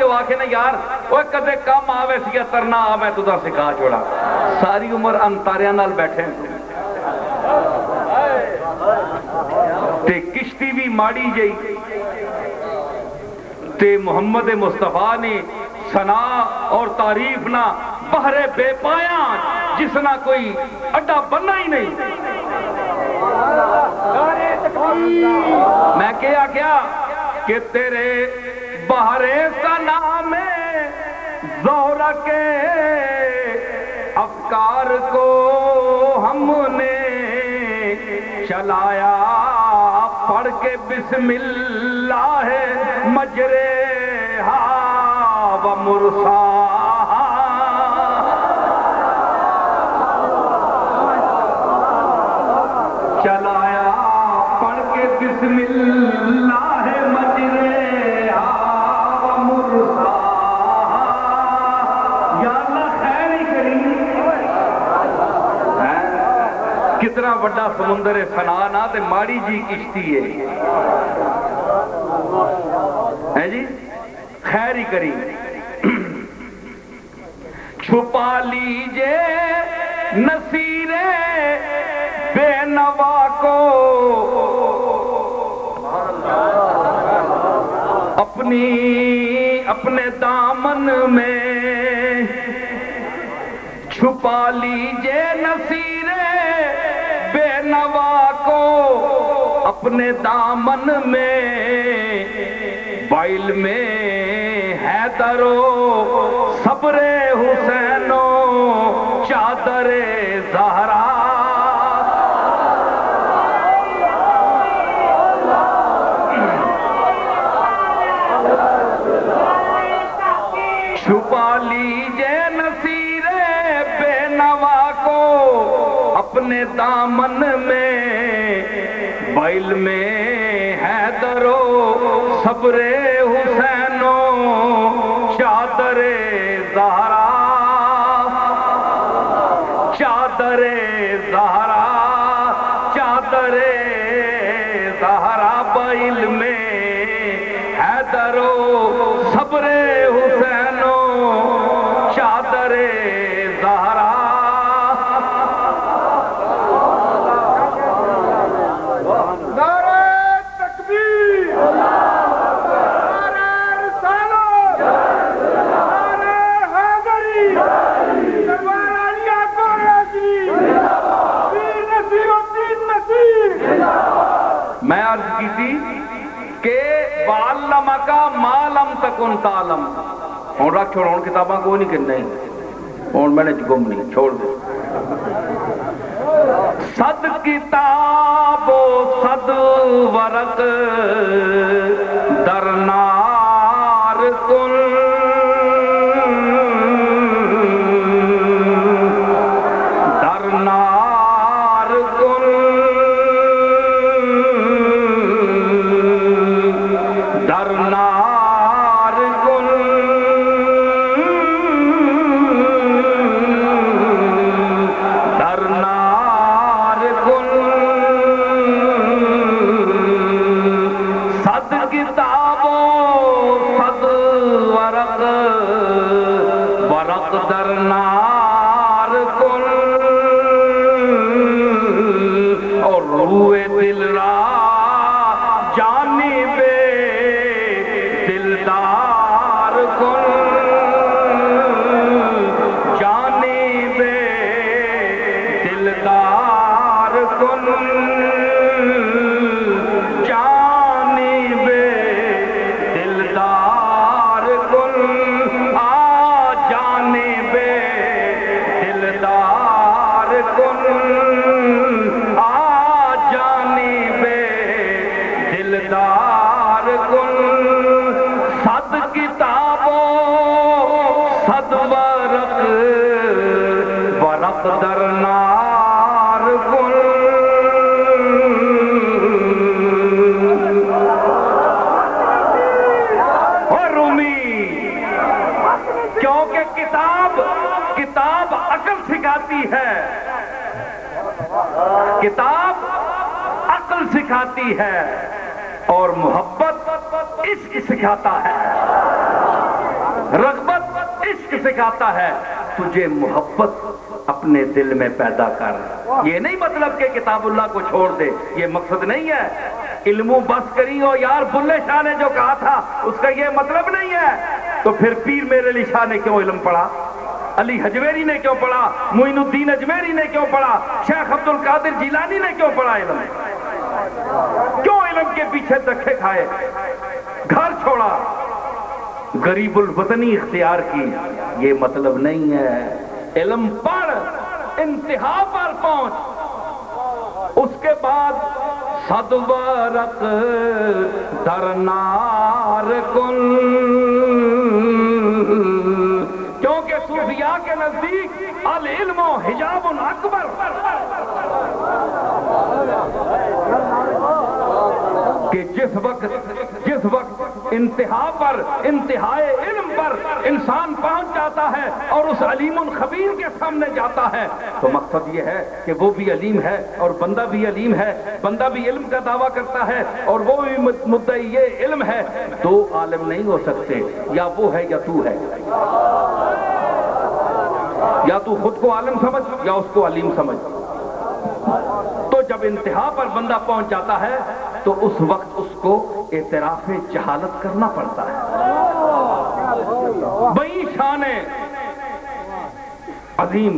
جو آ کے نا یار وہ کدے کام آوے سی ترنا آ میں تدا سکھا چھوڑا ساری عمر انتاریاں نال بیٹھے تے کشتی بھی ماڑی جئی تے محمد مصطفیٰ نے ثنا اور تعریف نہ بحر بے پایا جس نہ کوئی اڈا بننا ہی نہیں میں کیا کہ تیرے بحر ثنا میں زہرا کے افکار کو ہم نے چلایا پڑھ کے بسم اللہ مجریہا و مرساہا چلایا پڑھ کے بسم اللہ مجریہا و مرساہا یا اللہ خیر ہی کریم کتنا بڑا سمندر ثنا نا تے ماڑی جی کشتی ہے جی خیر ہی کری چھپا لیجے نصیر بے نوا کو اپنے دامن میں چھپا لیجے نصیر بے نوا کو اپنے دامن میں بائل میں حیدر و صبر حسین و چادر زہرا چھپا لیجے نصیر بے نوا کو اپنے دامن میں بائل میں حیدر و صبر حسین و چادر زہرا چادر زہرا چادر زہرا بائل میں حیدر و صبر حسین و چادر زہرا میں عرض کی تھی کہ وَعَلَّمَكَ مَا لَمْ تَكُنْ تَعْلَمْ ہون رکھ چھوڑ ہون کتاباں کوئی نہیں کرنا ہی ہون میں نے گم نہیں چھوڑ دے صد کتاب و صد ورق درنار کن درنار گل اور رومی کیونکہ کتاب عقل سکھاتی ہے کتاب عقل سکھاتی ہے اور محبت عشق سکھاتا ہے رغبت عشق سکھاتا ہے، تجھے محبت اپنے دل میں پیدا کر. یہ نہیں مطلب کہ کتاب اللہ کو چھوڑ دے، یہ مقصد نہیں ہے. علمو بس کری ہو یار، بلے شاہ نے جو کہا تھا اس کا یہ مطلب نہیں ہے. تو پھر پیر میرے علی شاہ نے کیوں علم پڑھا؟ علی حجویری نے کیوں پڑھا؟ معین الدین اجمیری نے کیوں پڑھا؟ شیخ عبد القادر جیلانی نے کیوں پڑھا علم؟ کیوں علم کے پیچھے دھکے کھائے، گھر چھوڑا، غریب الوطنی اختیار کی؟ یہ مطلب نہیں ہے. علم پڑھ، انتہا پر پہنچ، اس کے بعد صد ورق در نار کن، کیونکہ صوفیاء کے نزدیک العلم حجاب اکبر. کہ جس وقت انتہا پر، انتہائے علم پر انسان پہنچ جاتا ہے اور اس علیم الخبیر کے سامنے جاتا ہے، تو مقصد یہ ہے کہ وہ بھی علیم ہے اور بندہ بھی علیم ہے، بندہ بھی علم کا دعویٰ کرتا ہے اور وہ بھی مدعی یہ علم ہے. دو عالم نہیں ہو سکتے، یا وہ ہے یا تو ہے. یا تو خود کو عالم سمجھ یا اس کو علیم سمجھ. تو جب انتہا پر بندہ پہنچ جاتا ہے تو اس وقت اس کو اعتراف جہالت کرنا پڑتا ہے. بئی شان عظیم،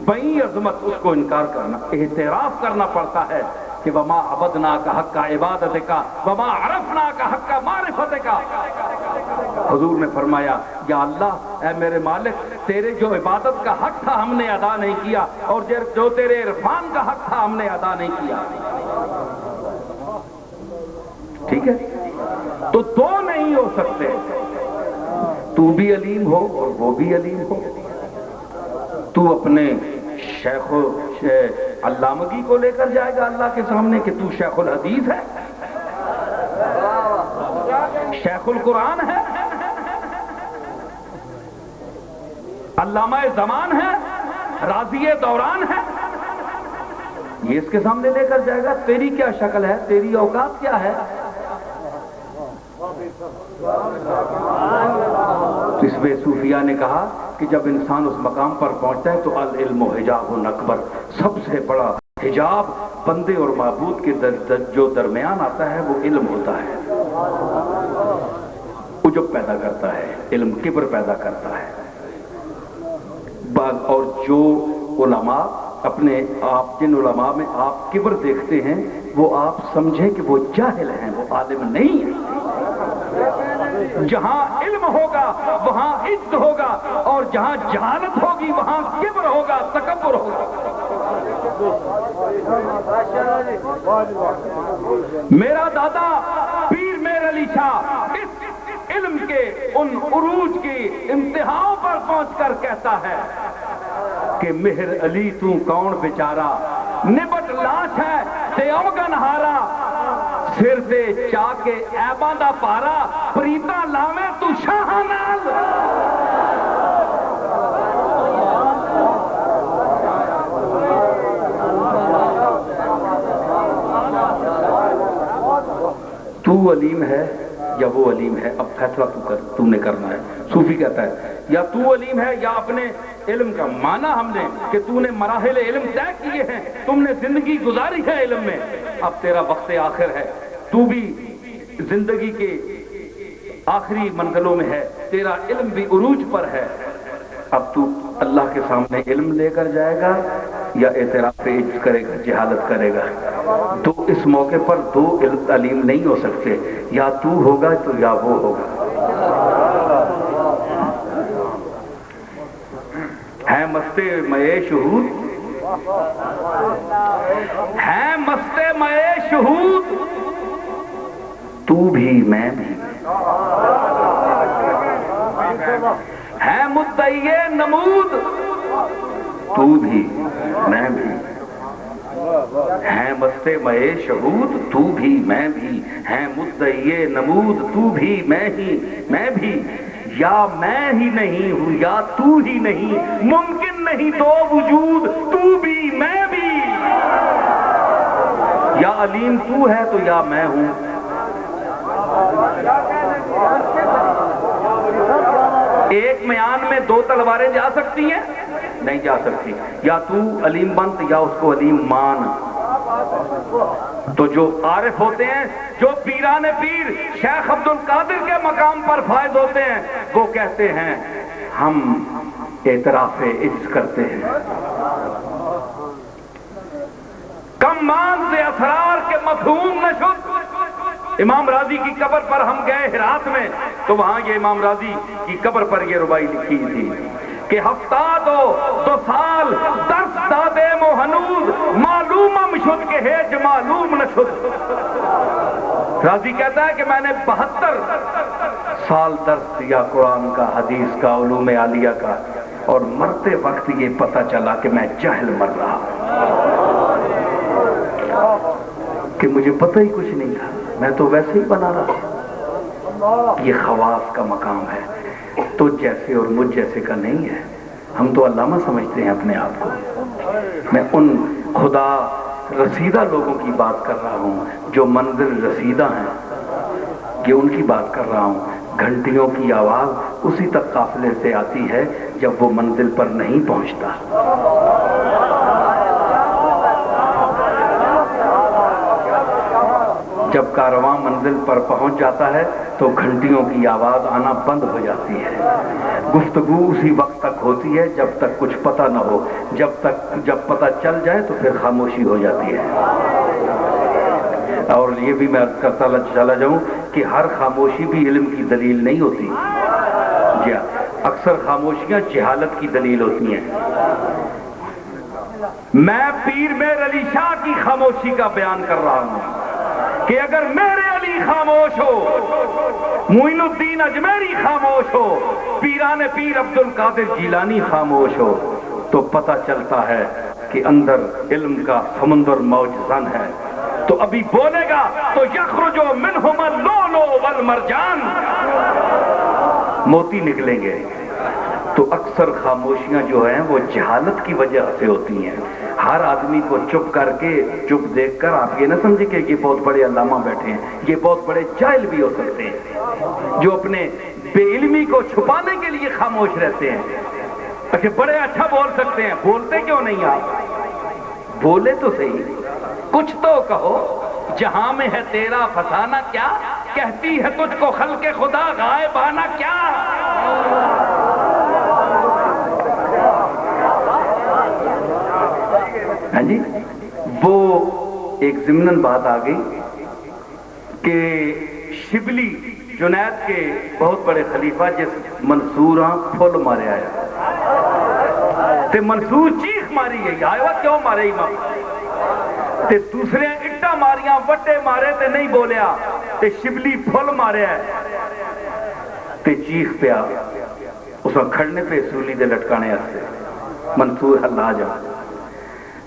بئی عظمت، اس کو انکار کرنا، اعتراف کرنا پڑتا ہے کہ وما عبدناک حق عبادتک وما عرفناک حق معرفتک. حضور نے فرمایا یا اللہ، اے میرے مالک، تیرے جو عبادت کا حق تھا ہم نے ادا نہیں کیا، اور جو تیرے عرفان کا حق تھا ہم نے ادا نہیں کیا. ٹھیک ہے، تو دو نہیں ہو سکتے، تو بھی علیم ہو اور وہ بھی علیم ہو. تو اپنے شیخ علامگی کو لے کر جائے گا اللہ کے سامنے کہ تو شیخ الحدیث ہے، شیخ القرآن ہے، علامہ زمان ہے، راضی دوران ہے. یہ اس کے سامنے لے کر جائے گا. تیری کیا شکل ہے، تیری اوقات کیا ہے؟ اس میں صوفیاء نے کہا کہ جب انسان اس مقام پر پہنچتا ہے تو العلم حجاب اکبر، سب سے بڑا حجاب بندے اور معبود کے جو درمیان آتا ہے وہ علم ہوتا ہے. عجب پیدا کرتا ہے علم، کبر پیدا کرتا ہے. اور جو علماء اپنے آپ، جن علماء میں آپ کبر دیکھتے ہیں، وہ آپ سمجھیں کہ وہ جاہل ہیں، وہ عالم نہیں ہیں. جہاں علم ہوگا وہاں عزت ہوگا، اور جہاں جہالت ہوگی وہاں کبر ہوگا، تکبر ہوگا. میرا دادا پیر میر علی شاہ اس علم کے ان عروج کی انتہاؤں پر پہنچ کر کہتا ہے کہ مہر علی تو کون بیچارہ، نبٹ لاش ہے تے اوگن ہارا، سر دے چا کے ایباں دا پارا، پریتا لاویں تو شاہ نال. تو علیم ہے یا وہ علیم ہے، اب فیصلہ تم نے کرنا ہے. صوفی کہتا ہے یا تو علیم ہے یا اپنے علم کا مانا ہم نے کہ تو نے مراحل علم طے کیے ہیں، تم نے زندگی گزاری ہے علم میں، اب تیرا وقت آخر ہے، تو بھی زندگی کے آخری منزلوں میں ہے، تیرا علم بھی عروج پر ہے. اب تو اللہ کے سامنے علم لے کر جائے گا یا اعتراف عجز کرے گا، جہالت کرے گا. تو اس موقع پر دو علیم نہیں ہو سکتے، یا تو ہوگا تو یا وہ ہوگا. ہے مستے مئے شہود، ہے مستے مئے شہود، تو بھی میں بھی، ہے مدعی نمود، تو بھی میں بھی، ہے مستے مئے شہود، تو بھی میں بھی، ہے مدعی نمود، تو بھی میں ہی میں بھی. یا میں ہی نہیں ہوں یا تو ہی نہیں، ممکن نہیں دو وجود، تو بھی میں بھی. یا علیم تو ہے تو یا میں ہوں. ایک میان میں دو تلواریں جا سکتی ہیں؟ نہیں جا سکتی. یا تو علیم بنت یا اس کو علیم مان. تو جو عارف ہوتے ہیں، جو پیران پیر شیخ عبد القادر کے مقام پر فائز ہوتے ہیں، وہ کہتے ہیں ہم اعتراف عجز کرتے ہیں. کم مان سے اسرار کے مفہوم نشد. امام راضی کی قبر پر ہم گئے ہرات میں، تو وہاں یہ امام راضی کی قبر پر یہ ربائی لکھی تھی کہ ہفتاد دو سال درس دادے مو ہنوز معلومم شد کہ ہیج معلوم نہ شد. راضی کہتا ہے کہ میں نے 72 سال درس دیا قرآن کا، حدیث کا، علوم عالیہ کا، اور مرتے وقت یہ پتہ چلا کہ میں جاہل مر رہا، کہ مجھے پتہ ہی کچھ نہیں تھا، میں تو ویسے ہی بنا رہا. یہ خواص کا مقام ہے، تو جیسے اور مجھ جیسے کا نہیں ہے. ہم تو علامہ سمجھتے ہیں اپنے آپ کو. میں ان خدا رسیدہ لوگوں کی بات کر رہا ہوں جو منزل رسیدہ ہیں، یہ ان کی بات کر رہا ہوں. گھنٹیوں کی آواز اسی تک قافلے سے آتی ہے جب وہ منزل پر نہیں پہنچتا. جب کارواں منزل پر پہنچ جاتا ہے تو گھنٹیوں کی آواز آنا بند ہو جاتی ہے. گفتگو اسی وقت تک ہوتی ہے جب تک کچھ پتہ نہ ہو. جب پتہ چل جائے تو پھر خاموشی ہو جاتی ہے. اور یہ بھی میں عرض کرتا چلا جاؤں کہ ہر خاموشی بھی علم کی دلیل نہیں ہوتی. جی ہاں، اکثر خاموشیاں جہالت کی دلیل ہوتی ہیں. میں پیر میر علی شاہ کی خاموشی کا بیان کر رہا ہوں کہ اگر میرے علی خاموش ہو، معین الدین اجمیری خاموش ہو، پیران پیر عبد القادر جیلانی خاموش ہو، تو پتہ چلتا ہے کہ اندر علم کا سمندر موج زن ہے. تو ابھی بولے گا تو یخرج منہما اللؤلؤ والمرجان، موتی نکلیں گے. تو اکثر خاموشیاں جو ہیں وہ جہالت کی وجہ سے ہوتی ہیں. ہر آدمی کو چپ کر کے، چپ دیکھ کر آپ یہ نہ سمجھیں کہ یہ بہت بڑے علامہ بیٹھے ہیں. یہ بہت بڑے جاہل بھی ہو سکتے ہیں جو اپنے بے علمی کو چھپانے کے لیے خاموش رہتے ہیں. اچھا، بڑے اچھا بول سکتے ہیں، بولتے کیوں نہیں آپ؟ بولے تو صحیح، کچھ تو کہو. جہاں میں ہے تیرا فسانہ کیا، کہتی ہے تجھ کو خلق خدا غائبانہ کیا. ہاں جی، وہ ایک ضمناً بات آ گئی کہ شبلی جنید کے بہت بڑے خلیفہ جس منصور پھول مارے آیا تے منصور چیخ ماری گئی، آئے وقت کیوں مارے امام تے دوسرے اٹا ماریاں وٹے مارے تے نہیں بولیا تے شبلی پھول مارے آئے تے چیخ پیا. اس وقت کھڑنے پہ سولی دے لٹکانے آستے منصور اللہ جا.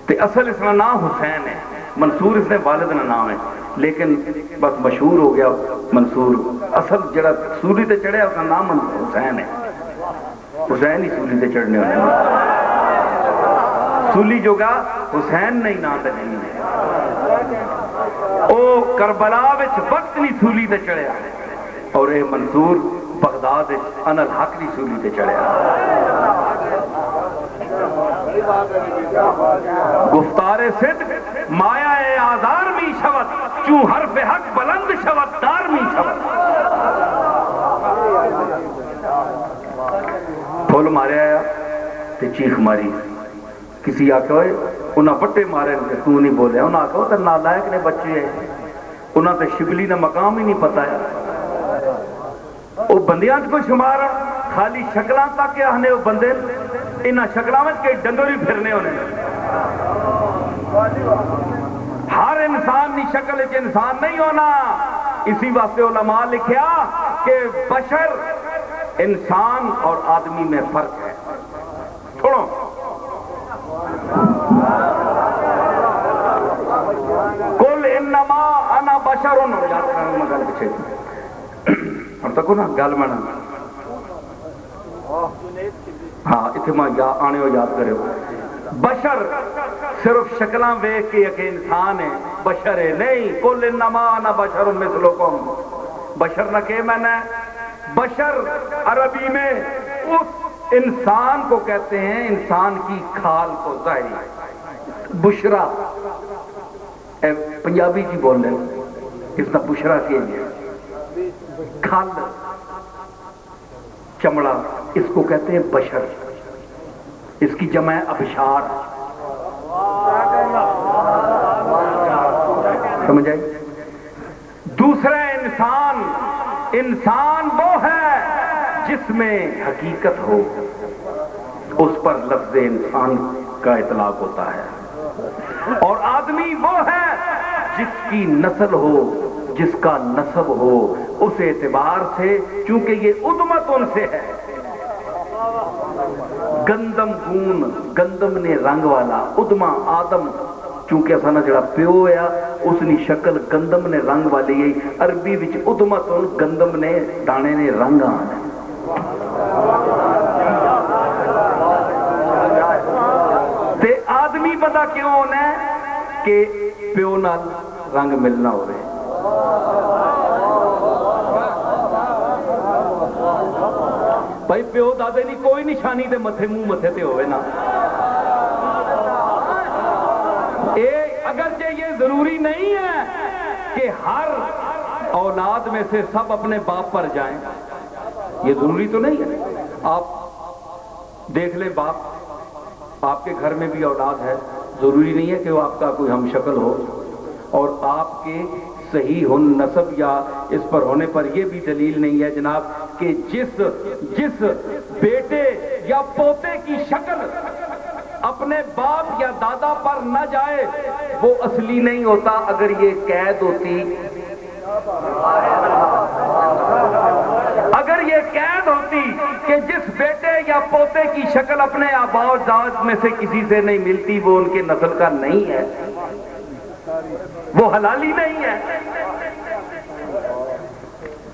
تے اصل اس کا نام حسین ہے، منصور اس نے والد کا نام ہے، لیکن بس مشہور ہو گیا منصور. اصل جڑا سولی تے چڑھے اس کا نام حسین ہے. حسین ہی سولی تے چڑھنے والا، سولی جو گا حسین نہیں نام تے نہیں ہے. او کربلا وچ وقت نہیں سولی تے چڑھیا، اور اے منصور بغداد ان الحق نہیں سولی تے چڑھیا. گفتار صدق مایا آزار می شود، چوں حرف حق بلند شود دار می شود. پھول مارے آیا تے چیخ ماری. کسی آکھا ہوئے انہاں پٹے مارے تو نہیں بولے، انہاں آکھا ہوئے تے نالائق نے بچے ہیں، انہاں تے شبلی نے مقام ہی نہیں پتا ہے. وہ بندیاں کو شمار خالی شکلاں تک آنے وہ بندے انہاں شکلاں میں کئی ڈنگر ہی پھرنے ہونے. ہر انسان کی شکل ایک انسان نہیں ہونا. اسی واسطے علماء لکھیا کہ بشر انسان اور آدمی میں فرق ہے. چھوڑو کل انما انا بشر، یاد کرنا مگر پیچھے ہم تک نا گل میں ہاں اتنے میں آنے ہو یاد کرے. بشر صرف شکلاں ویکھ کے ایک انسان ہے، بشر ہے نہیں. کل انما انا بشر مثلکم، بشر نہ کہ میں نے. بشر عربی میں اس انسان کو کہتے ہیں انسان کی کھال کو ظاہری بشرا. پنجابی جی بول رہے ہیں اس کا بشرا کیا گیا کھال چمڑا, اس کو کہتے ہیں بشر, اس کی جمع ہے ابشار. سمجھ آئی؟ دوسرا انسان, انسان وہ ہے جس میں حقیقت ہو, اس پر لفظ انسان کا اطلاق ہوتا ہے. اور آدمی وہ ہے جس کی نسل ہو, جس کا نسب ہو, اس اعتبار سے چونکہ یہ ادمت ان سے ہے. گندم گون, گندم نے رنگ والا, ادما آدم چونکہ اسانا جڑا پیو ہے اس نے شکل گندم نے رنگ والی ہے. عربی وچ ادمت ان گندم نے دانے نے رنگ آنے. تے آدمی پتا کیوں ہونا ہے کہ پیو نال رنگ ملنا ہو رہے. بھائی پیو دادے دی کوئی نشانی دے متھے منہ متھے تے ہوئے نا. اگرچہ یہ ضروری نہیں ہے کہ ہر اولاد میں سے سب اپنے باپ پر جائیں, یہ ضروری تو نہیں ہے. آپ دیکھ لیں باپ, آپ کے گھر میں بھی اولاد ہے, ضروری نہیں ہے کہ وہ آپ کا کوئی ہم شکل ہو, اور آپ کے صحیح ہن نسب یا اس پر ہونے پر یہ بھی دلیل نہیں ہے جناب کہ جس بیٹے یا پوتے کی شکل اپنے باپ یا دادا پر نہ جائے وہ اصلی نہیں ہوتا. اگر یہ قید ہوتی, اگر یہ قید ہوتی کہ جس بیٹے یا پوتے کی شکل اپنے آباء و اجداد میں سے کسی سے نہیں ملتی وہ ان کے نسل کا نہیں ہے, وہ حلالی نہیں ہے.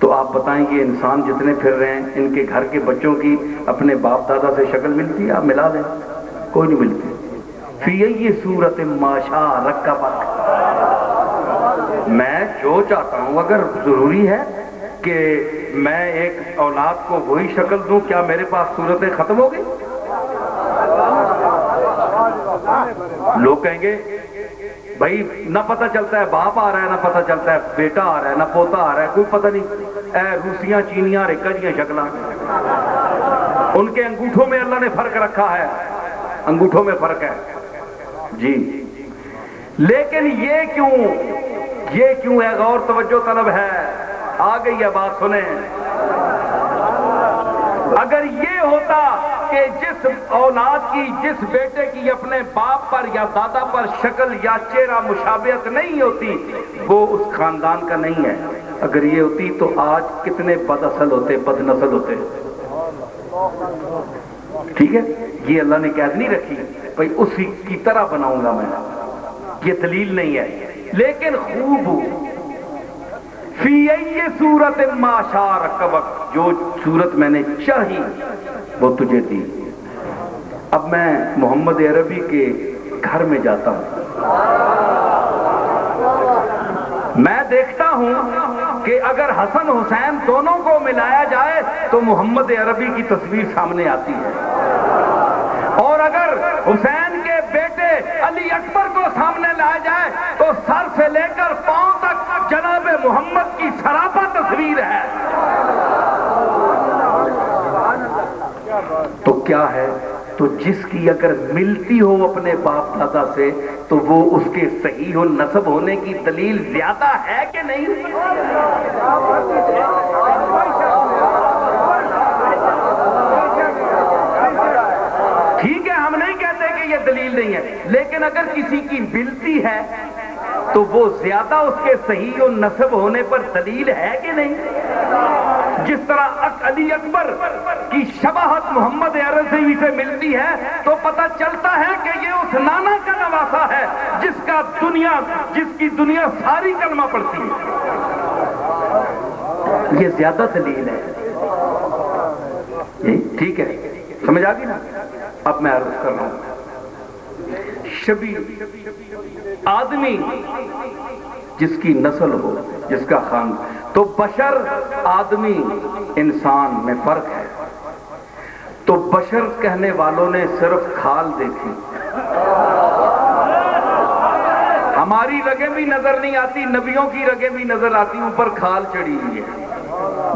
تو آپ بتائیں یہ انسان جتنے پھر رہے ہیں ان کے گھر کے بچوں کی اپنے باپ دادا سے شکل ملتی ہے؟ آپ ملا دیں, کوئی نہیں ملتی. فی یہ صورت ماشا رکبک, میں جو چاہتا ہوں, اگر ضروری ہے کہ میں ایک اولاد کو وہی شکل دوں, کیا میرے پاس صورتیں ختم ہو گئی؟ لوگ کہیں گے بھائی نہ پتہ چلتا ہے باپ آ رہا ہے, نہ پتہ چلتا ہے بیٹا آ رہا ہے, نہ پوتا آ رہا ہے, کوئی پتہ نہیں. اے روسیاں چینیاں ریکا جیاں شکلاں, ان کے انگوٹھوں میں اللہ نے فرق رکھا ہے, انگوٹھوں میں فرق ہے جی. لیکن یہ کیوں ہے؟ غور توجہ طلب ہے. آ گئی ہے بات, سنیں. اگر یہ ہوتا کہ جس اولاد کی, جس بیٹے کی اپنے باپ پر یا دادا پر شکل یا چہرہ مشابہت نہیں ہوتی وہ اس خاندان کا نہیں ہے, اگر یہ ہوتی تو آج کتنے بد اصل ہوتے, بد نسل ہوتے. ٹھیک ہے, یہ اللہ نے قید نہیں رکھی بھائی اسی کی طرح بناؤں گا میں, یہ دلیل نہیں ہے. لیکن خوب فی ای صورت ما شاء رکبک, جو صورت میں نے چاہی وہ تجھے دی. اب میں محمد عربی کے گھر میں جاتا ہوں, میں دیکھتا ہوں کہ اگر حسن حسین دونوں کو ملایا جائے تو محمد عربی کی تصویر سامنے آتی ہے, اور اگر حسین کے بیٹے علی اکبر کو سامنے لایا جائے تو سر سے لے کر پاؤں تک جناب محمد کی سراپا تصویر ہے. تو کیا ہے؟ تو جس کی اگر ملتی ہو اپنے باپ دادا سے تو وہ اس کے صحیح و نسب ہونے کی دلیل زیادہ ہے کہ نہیں؟ ٹھیک ہے, ہم نہیں کہتے کہ یہ دلیل نہیں ہے, لیکن اگر کسی کی ملتی ہے تو وہ زیادہ اس کے صحیح و نسب ہونے پر دلیل ہے کہ نہیں؟ جس طرح علی اکبر کی شباہت محمد عربی سے ملتی ہے تو پتہ چلتا ہے کہ یہ اس نانا کا نواسا ہے جس کی دنیا ساری کلمہ پڑھتی ہے. یہ زیادہ دلیل ہے. ٹھیک ہے, سمجھ آ گئی نا؟ اب میں عرض کر رہا ہوں, شبی آدمی جس کی نسل ہو, جس کا خاندان, تو بشر آدمی انسان میں فرق ہے. تو بشر کہنے والوں نے صرف کھال دیکھی، ہماری رگیں بھی نظر نہیں آتی، نبیوں کی رگیں بھی نظر آتی، اوپر کھال چڑھی ہوئی ہے،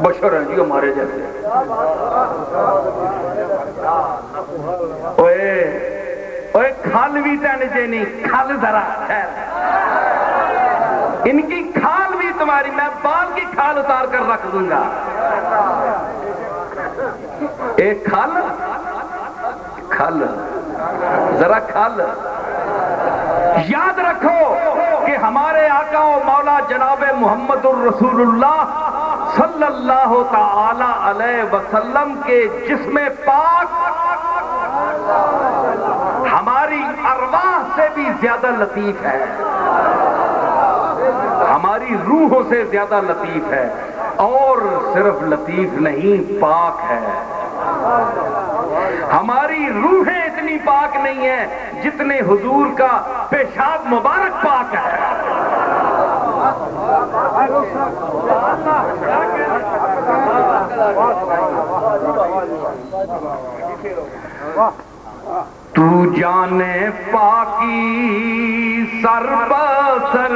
بشر ہیں جی ہمارے جیسے۔ اوے کھال بھی تینجے نہیں، کھال ذرا خیر، ان کی کھال بھی تمہاری، میں بال کی کھال اتار کر رکھ دوں گا۔ ایک کھال کھال ذرا کھال۔ یاد رکھو کہ ہمارے آقا و مولا جناب محمد الرسول اللہ صلی اللہ تعالی علیہ وسلم کے جسم پاک ہماری ارواح سے بھی زیادہ لطیف ہے، ہماری روحوں سے زیادہ لطیف ہے، اور صرف لطیف نہیں پاک ہے۔ ہماری روحیں اتنی پاک نہیں ہیں جتنے حضور کا پیشاب مبارک پاک ہے۔ تو جانے پاکی سر بسر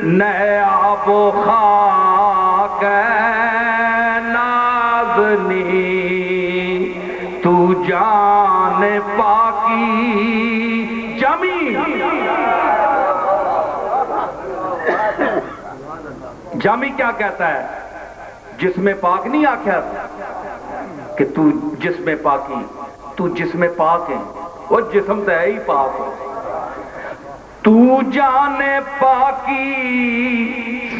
نیاب و خاک نازنی، تو جانے پاکی جمی، جمی کیا کہتا ہے؟ جسم پاک نہیں آکھیا کہ تو جسم پاکی، تو جسم پاک ہے، وہ جسم تو ہے ہی پاک ہے۔ تو جانے پاکی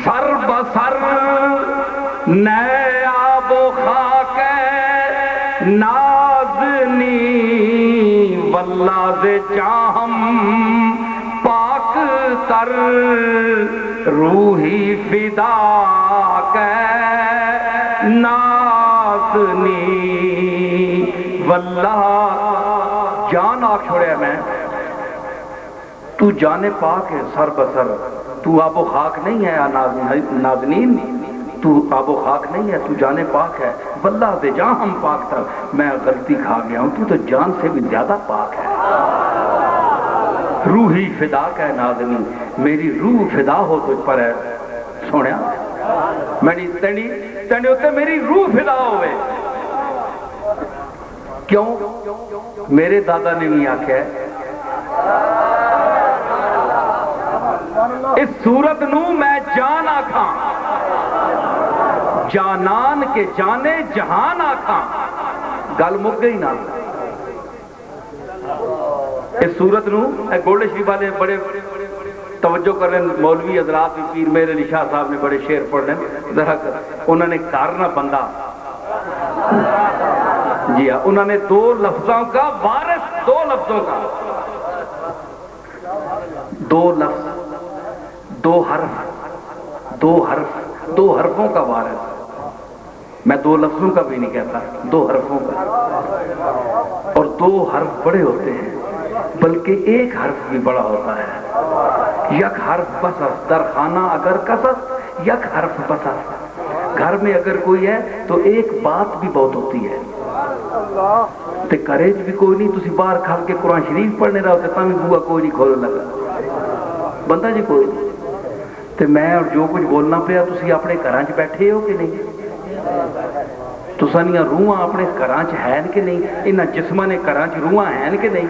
سر بسر نیاب و خاک نازنی، واللہ سے چاہم پاک تر روحی فدا کے نازنی، واللہ جان آنکھ چھوڑے میں، تو جانے پاک ہے سر بسر، تو آب و خاک نہیں ہے نازنین، تو آب و خاک نہیں ہے، تو جانے پاک ہے، واللہ دے جان ہم پاک تر، میں غلطی کھا گیا ہوں، تو جان سے بھی زیادہ پاک ہے۔ روحی فدا کا ہے نازنین، میری روح فدا ہو تجھ پر ہے سونیا، تینی ہوتے میری روح فدا ہوئے۔ کیوں؟ میرے دادا نے نہیں آکھیا ہے اس صورت نو میں جان آکھاں، جانان کے جانے جہان آکھاں، گل مک گئی نا۔ اس صورت نو گولڈ شریف والے بڑے توجہ کر رہے ہیں، مولوی حضرات بھی، پیر میرے علی شاہ صاحب نے بڑے شعر پڑھ رہے ہیں، ذرا انہوں نے کرنا بندہ، جی ہاں، انہوں نے دو لفظوں کا وارث، دو لفظوں کا، دو لفظ، دو حرف، دو حرف، دو حرفوں کا وارث، میں دو لفظوں کا بھی نہیں کہتا، دو حرفوں کا، اور دو حرف بڑے ہوتے ہیں، بلکہ ایک حرف بھی بڑا ہوتا ہے۔ یک حرف بسس در خانہ اگر کسس، یک حرف بسس، گھر میں اگر کوئی ہے تو ایک بات بھی بہت ہوتی ہے، تے کریج بھی کوئی نہیں، تسی باہر کھل کے قرآن شریف پڑھنے رہا ہوتے تاں بھی بوا کوئی نہیں کھولنے لگا، بندہ جی کوئی نہیں، تے میں اور جو کچھ بولنا پیا تسی اپنے گھراں چ بیٹھے ہو کہ نہیں؟ تسانیاں روحاں اپنے گھراں چ ہیں کہ نہیں؟ انہاں جسماں نے گھراں چ روحاں ہیں کہ نہیں؟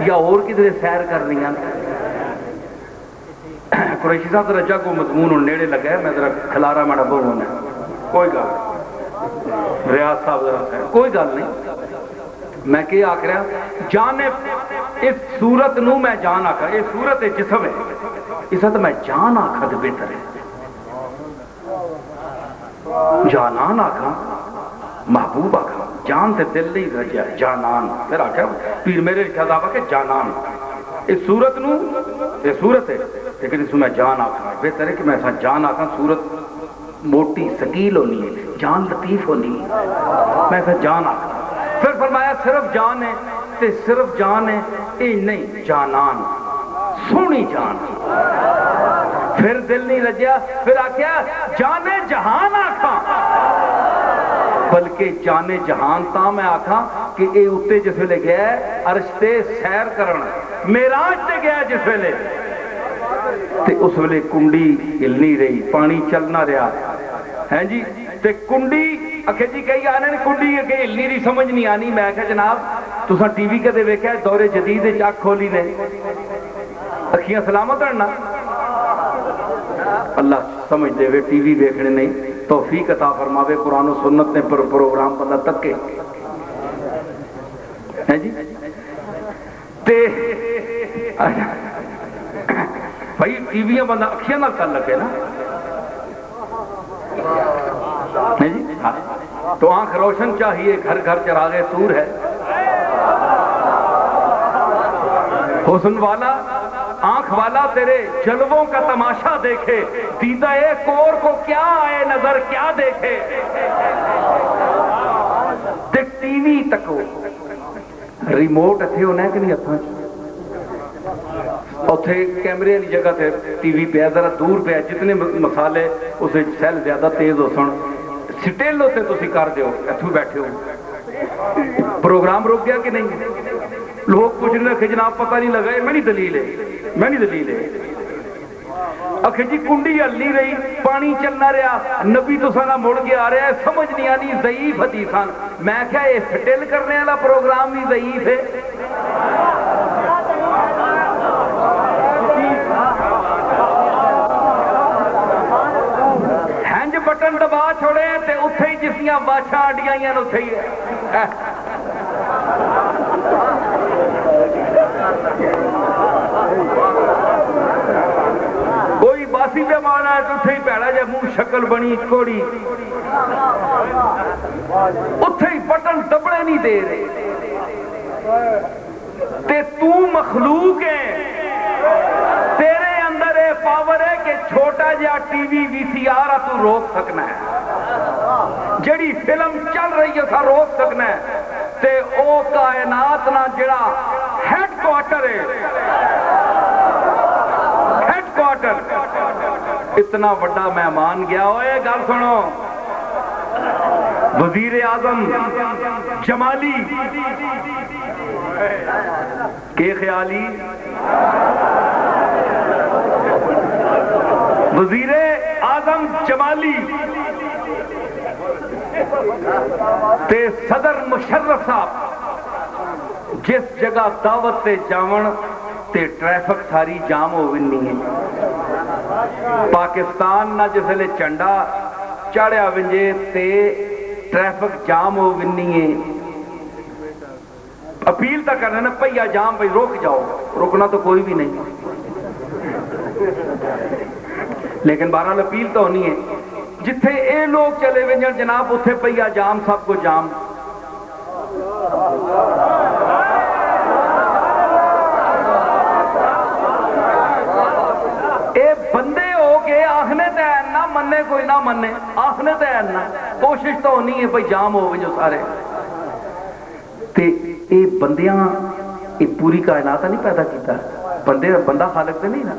یا اور کدھر سیر کر رہی ہیں؟ قریشی صاحب ذرا جگ کو مضمون اور نیڑے لگا ہے، میں ذرا کھلارا ماڑا بہو ہونا، کوئی گل ریاض صاحب ذرا خیر، کوئی گل نہیں، میں کیا آکھ رہا جانے اس صورت نو میں جان آکھا، یہ صورت جسم ہے، اس تو میں جان آکھا تو بہتر ہے، جانان آکھا، محبوب آکھا، جان تے دل نہیں رجیا جانان، پھر آکھا پیر میرے رشاد آبا کہ جانان، اس صورت نو یہ صورت ہے لیکن اس میں جان آکھا، بہتر ہے کہ میں ایسا جان آکھا، صورت موٹی سکیل ہونی ہے، جان لطیف ہونی ہے، میں ایسا جان آکھا۔ پھر فرمایا صرف جان ہے تے صرف جان ہے، اے نہیں جانان، سونی جان، پھر دل نہیں رجیا، پھر آکھیا جانے جہان آکھا، بلکہ جانے جہان تا میں آکھاں کہ اے اتے جس ویلے گیا ہے عرش تے سیر کرن معراج تے گیا جس ویلے تے اس ویلے کنڈی ہل نہیں رہی پانی چلنا رہا ہیں جی تے کنڈی اکھے جی کئی آنے کنڈی اگے ہل نہیں رہی سمجھ نہیں آنی میں کہ جناب تساں ٹی وی کدے ویکھیا دور جدید وچ اکھ کھولی نے اکھیاں سلامت ہیں نا اللہ سمجھ دے وے ٹی وی دیکھنے نہیں توفیق عطا فرماوے قرآن و سنت نے پروگرام بندہ تک کے ہیں جی تے بھائی ٹی وی بندہ اکھیاں نال کر لگے نا ہیں جی تو آنکھ روشن چاہیے گھر گھر چراغے طور ہے حسن والا آنکھ والا تیرے جلووں کا تماشا دیکھے دیدہ کور کو کیا آئے نظر کیا دیکھے دیکھ ٹی وی تکو ریموٹ اتھے ہونا ہے کہ نہیں اتھا اتھے کیمرے والی جگہ تے ٹی وی پہ ذرا دور پہ جتنے مسالے اسے سیل زیادہ تیز ہو سن سٹیل ہوتے تسی کر دیو اتھو بیٹھے ہو پروگرام رک گیا کہ نہیں لوگ کچھ نہیں رکھے جناب پتہ نہیں لگا میں نہیں دلیل ہے اکھے جی کنڈی ہل نہیں رہی پانی چلنا رہا نبی تو سانا مڑ کے آ رہا ہے سمجھ نہیں آنی ضعیف حدیثان میں کیا یہ سٹیل کرنے والا پروگرام بھی ضعیف ہے ہینج بٹن دبا چھوڑے تے اتھے ہی جسیاں بادشاہ اڈیاں اتھے ہی ہے کوئی باسی پہ مارنا ہے تو اتھے ہی پیڑا جائے منہ شکل بنی کوڑی اتھے ہی بٹن دبڑے نہیں دے رہے تے تو مخلوق ہے تیرے اندر اے پاور ہے کہ چھوٹا جا ٹی وی وی سی آر تو روک سکنا ہے جڑی فلم چل رہی ہے تھا روک سکنا ہے تے او کائنات نا جڑا ہیڈ کوارٹر ہے ہیڈ کوارٹر اتنا بڑا مہمان گیا ہوئے گل سنو وزیر اعظم جمالی کے خیالی وزیر اعظم جمالی تے صدر مشرف صاحب جس جگہ دعوت تے جاون تے ٹریفک ساری جام ہو ونی ہے پاکستان نہ جسلے چنڈا چڑھیا ونجے تے ٹریفک جام ہو ونی ہے اپیل تک کرنا نا پہیا جام بھائی روک جاؤ رکنا تو کوئی بھی نہیں لیکن بہرحال اپیل تو ہونی ہے جتھے اے لوگ چلے ونجن جناب اتھے پہیا جام سب کو جام اے بندے ہو کے آخنے تے نہ مننے کوئی نہ مننے آخنے تے نہ کوشش تو ہونی ہے بھائی جام ہو جو سارے تے اے بندیاں اے پوری کائنات نہیں پیدا کیتا بندہ خالق تے نہیں نا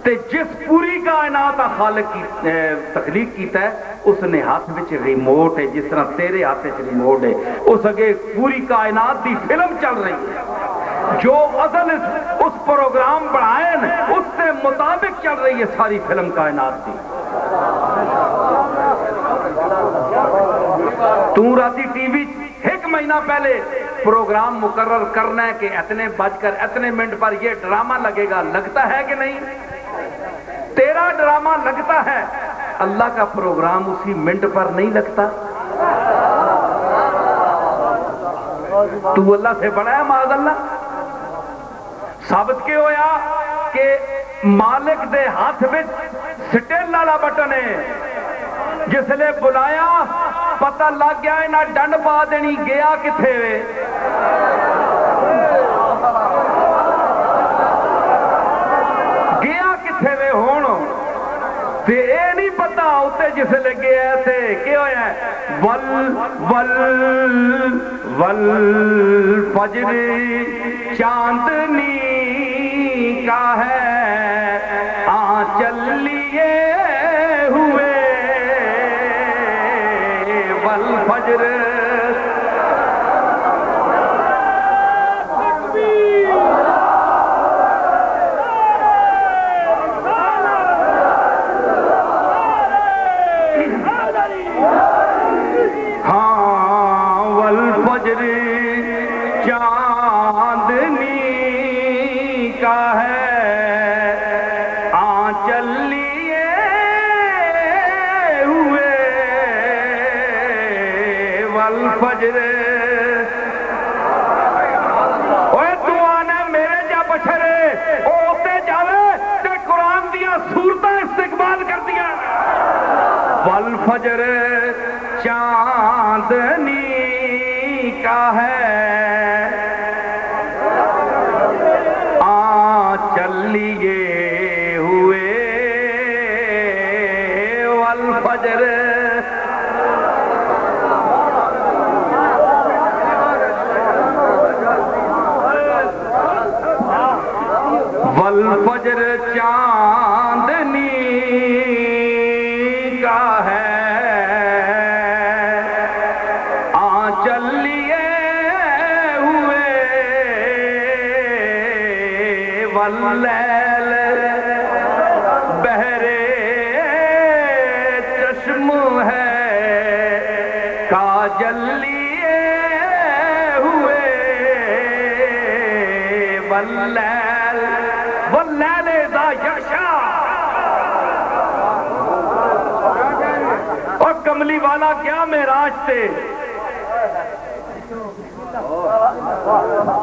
تے جس پوری کائنات خالق کی تخلیق کیتا ہے اس نے ہاتھ وچ ریموٹ ہے جس طرح تیرے ہاتھ وچ ریموٹ ہے اس اگے پوری کائنات دی فلم چل رہی ہے جو اصل اس پروگرام بنائے اس سے مطابق چل رہی ہے ساری فلم کائنات کی تو راتی ٹی وی ایک مہینہ پہلے پروگرام مقرر کرنا ہے کہ اتنے بج کر اتنے منٹ پر یہ ڈرامہ لگے گا لگتا ہے کہ نہیں تیرا ڈرامہ لگتا ہے اللہ کا پروگرام اسی منٹ پر نہیں لگتا تو اللہ سے بڑا ہے معاذ اللہ ثابت کے ہویا کہ مالک دے ہاتھ میں سٹیل والا بٹن ہے جس لے بلایا پتہ لگ گیا نہ ڈنڈ پا دینی گیا کتھے وے گیا کتھے وے ہون تے اے نہیں پتا ہوتے جس لے گیا تھے کیا ہویا ہے ول فجر چاندنی کا ہے آنچل لیے ہوئے ول فجر کا ہے آنچل لیے ہوئے والفجر اوے تو آنے میرے جا بشرے اوتے جاوے تے قرآن دیا صورتیں استقبال کر دیا والفجر چاندنی کا ہے آنچل لیے ہوئے والفجر والفجر چاندنی کا ہے آنچل لیے ہوئے واللیل بہرے چشم ہے کاجل لیے ہوئے واللیل واللیل اذا یغشا اور کملی والا کیا معراج تے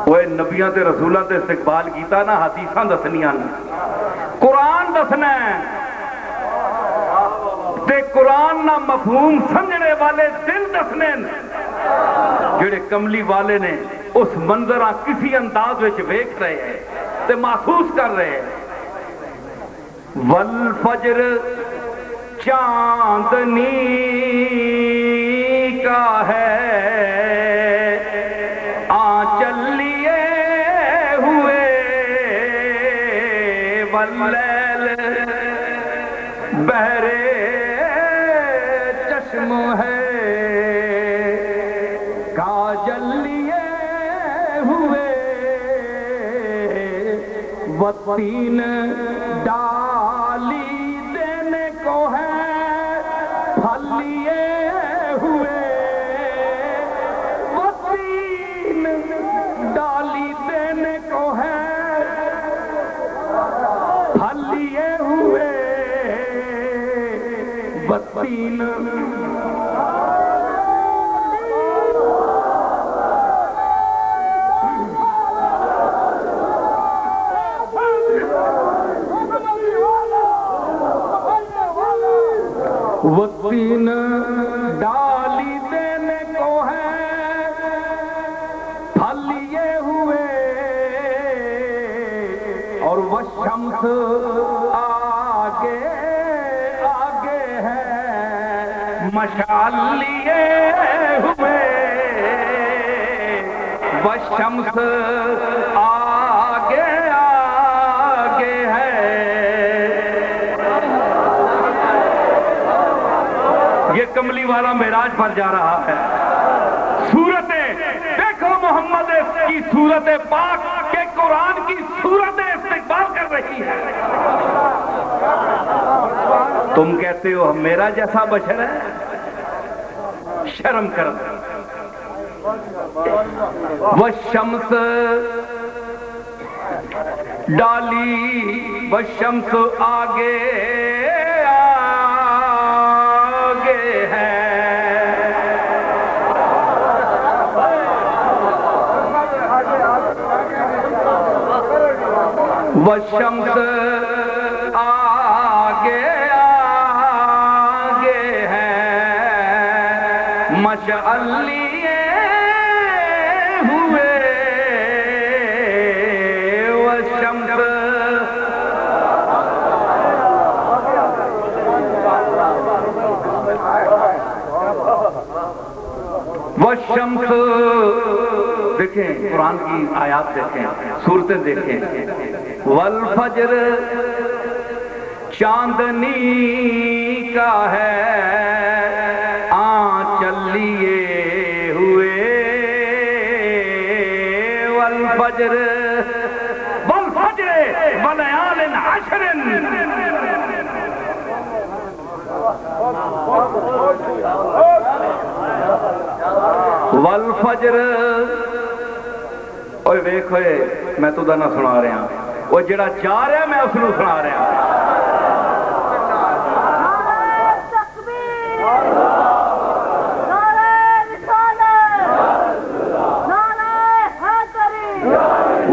وہ نبیاں تے رسولاں تے استقبال کیتا نا حدیثاں دسنیاں قرآن دسنا ہے تے قرآن نہ مفہوم سمجھنے والے دل دسنے جڑے کملی والے نے اس منظرہ کسی انداز وچ ویکھ رہے ہیں تے محسوس کر رہے ہیں والفجر چاندنی کا ہے آنچل لیے ہوئے واللیل بہرے چشم ہے کاجل لیے ہوئے والتین ڈالی دینے کو ہے پھل لیے ہوئے والتین ڈالی دینے کو ہے پھل لیے ہوئے والتین والتین ڈالی دینے کو ہے پھل لیے ہوئے اور والشمس آگے آگے ہے مشعل لیے ہوئے والشمس آگے آگے ہے یہ کملی والا معراج پر جا رہا ہے صورتیں دیکھو محمد کی صورت پاک کے قرآن کی صورتیں استقبال کر رہی ہے تم کہتے ہو میرا جیسا بشر ہے شرم کر والشمس ڈالی والشمس آگے والشمس آگے آگے ہے مشعل لیے ہوئے والشمس والشمس دیکھیں قرآن کی آیات دیکھیں صورتیں دیکھیں والفجر چاندنی کا ہے آنچل لیے ہوئے والفجر والفجر ولیال عشر والفجر اوے ویکھ ہوئے میں تو نہ سنا رہا وہ جڑا جا رہا میں اس نو سنا رہا.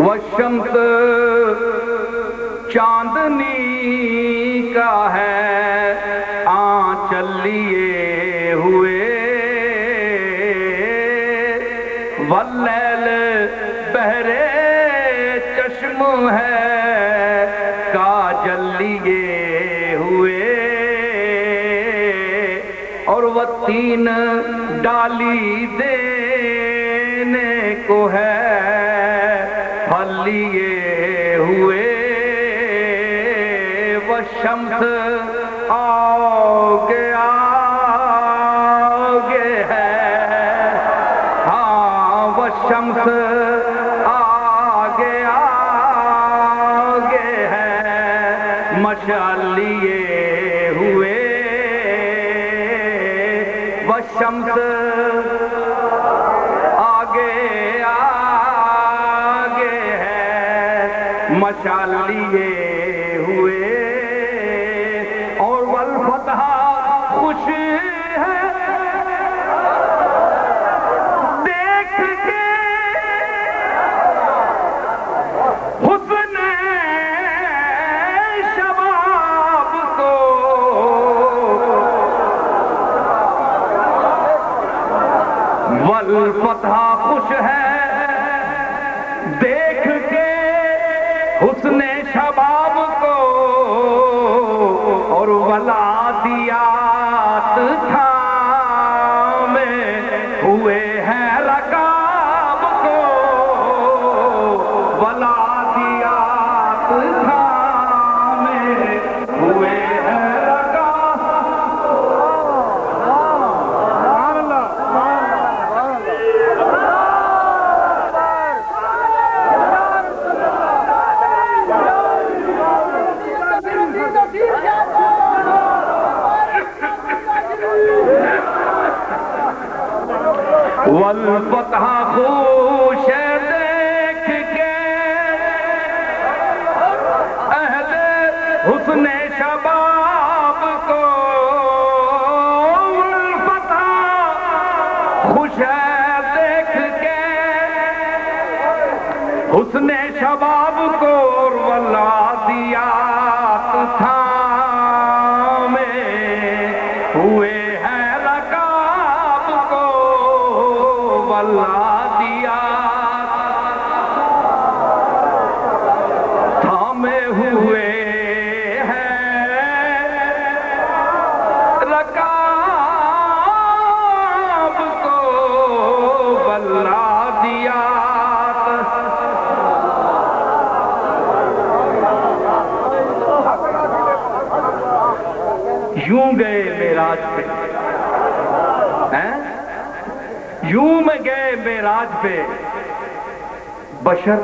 والشمس چاندنی کا ہے آنچل لیے ہوئے، واللیل بہرے چشم ہے کاجل لیے ہوئے، اور وہ تین ڈالی دینے کو ہے پھل لیے ہوئے. وہ شمس آگے آگے ہے، ہاں وہ شمس آگے آگے ہے مشعل لیے ہوئے. وہ شمس آگے آگے ہے مشعل لیے ہوئے، اور والفتح خوش ہے دیکھ کے حسن شباب کو، والفتح خوش ہے دیکھ کے حسن شباب کو، اور ولادیات تھامے ہوئے ہیں رکاب کو، ولادیات تھامے ہوئے ہیں رکاب. والفتح خوش دیکھ کے اہل حسن شباب کو، والفتح خوش دیکھ کے حسن شباب کو، اور ولادیات تھامے ہوئے ہیں رکاب کو، ولادیات تھامے ہوئے ہیں رکاب کو، ولادیات. یوں گئے معراج پہ، یوں میں گئے معراج پہ، بشر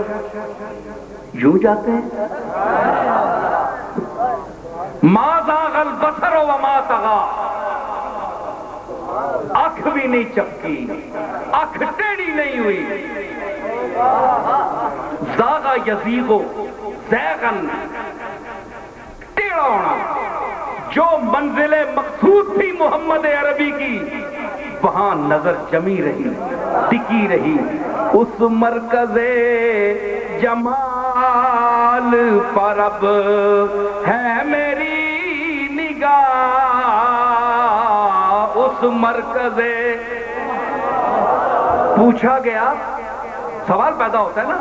یوں جاتے ہیں. ما زاغ البصر وما طغى، آنکھ بھی نہیں چپکی، آنکھ ٹیڑھی نہیں ہوئی. زاغا یزیغو زیغن، ٹیڑھا ہونا. جو منزل مقصود تھی محمد عربی کی وہاں نظر جمی رہی، ٹکی رہی. اس مرکز جمال پر اب ہے میری نگاہ. اس مرکز پوچھا گیا، سوال پیدا ہوتا ہے نا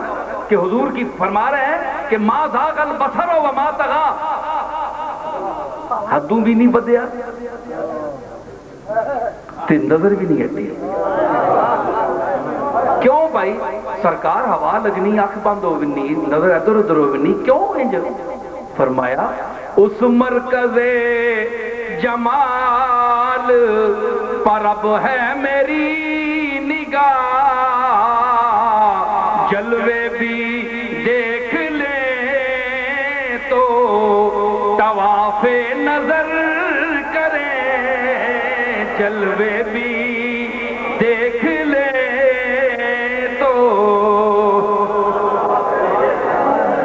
کہ حضور کی فرما رہے ہیں کہ ما زاغ البصر وما طغى، حدوں بھی نہیں بدیا تے نظر بھی نہیں ہٹی. کیوں بھائی سرکار ہوا لگنی، آنکھ بند ہو گنی، نظر ادھر ادھر ہو گنی، کیوں انج؟ فرمایا اس مرکز جمال پر اب ہے میری نگاہ. جلوے بھی دیکھ لیں تو طواف نظر کریں، جلوے بھی دیکھ لیں تو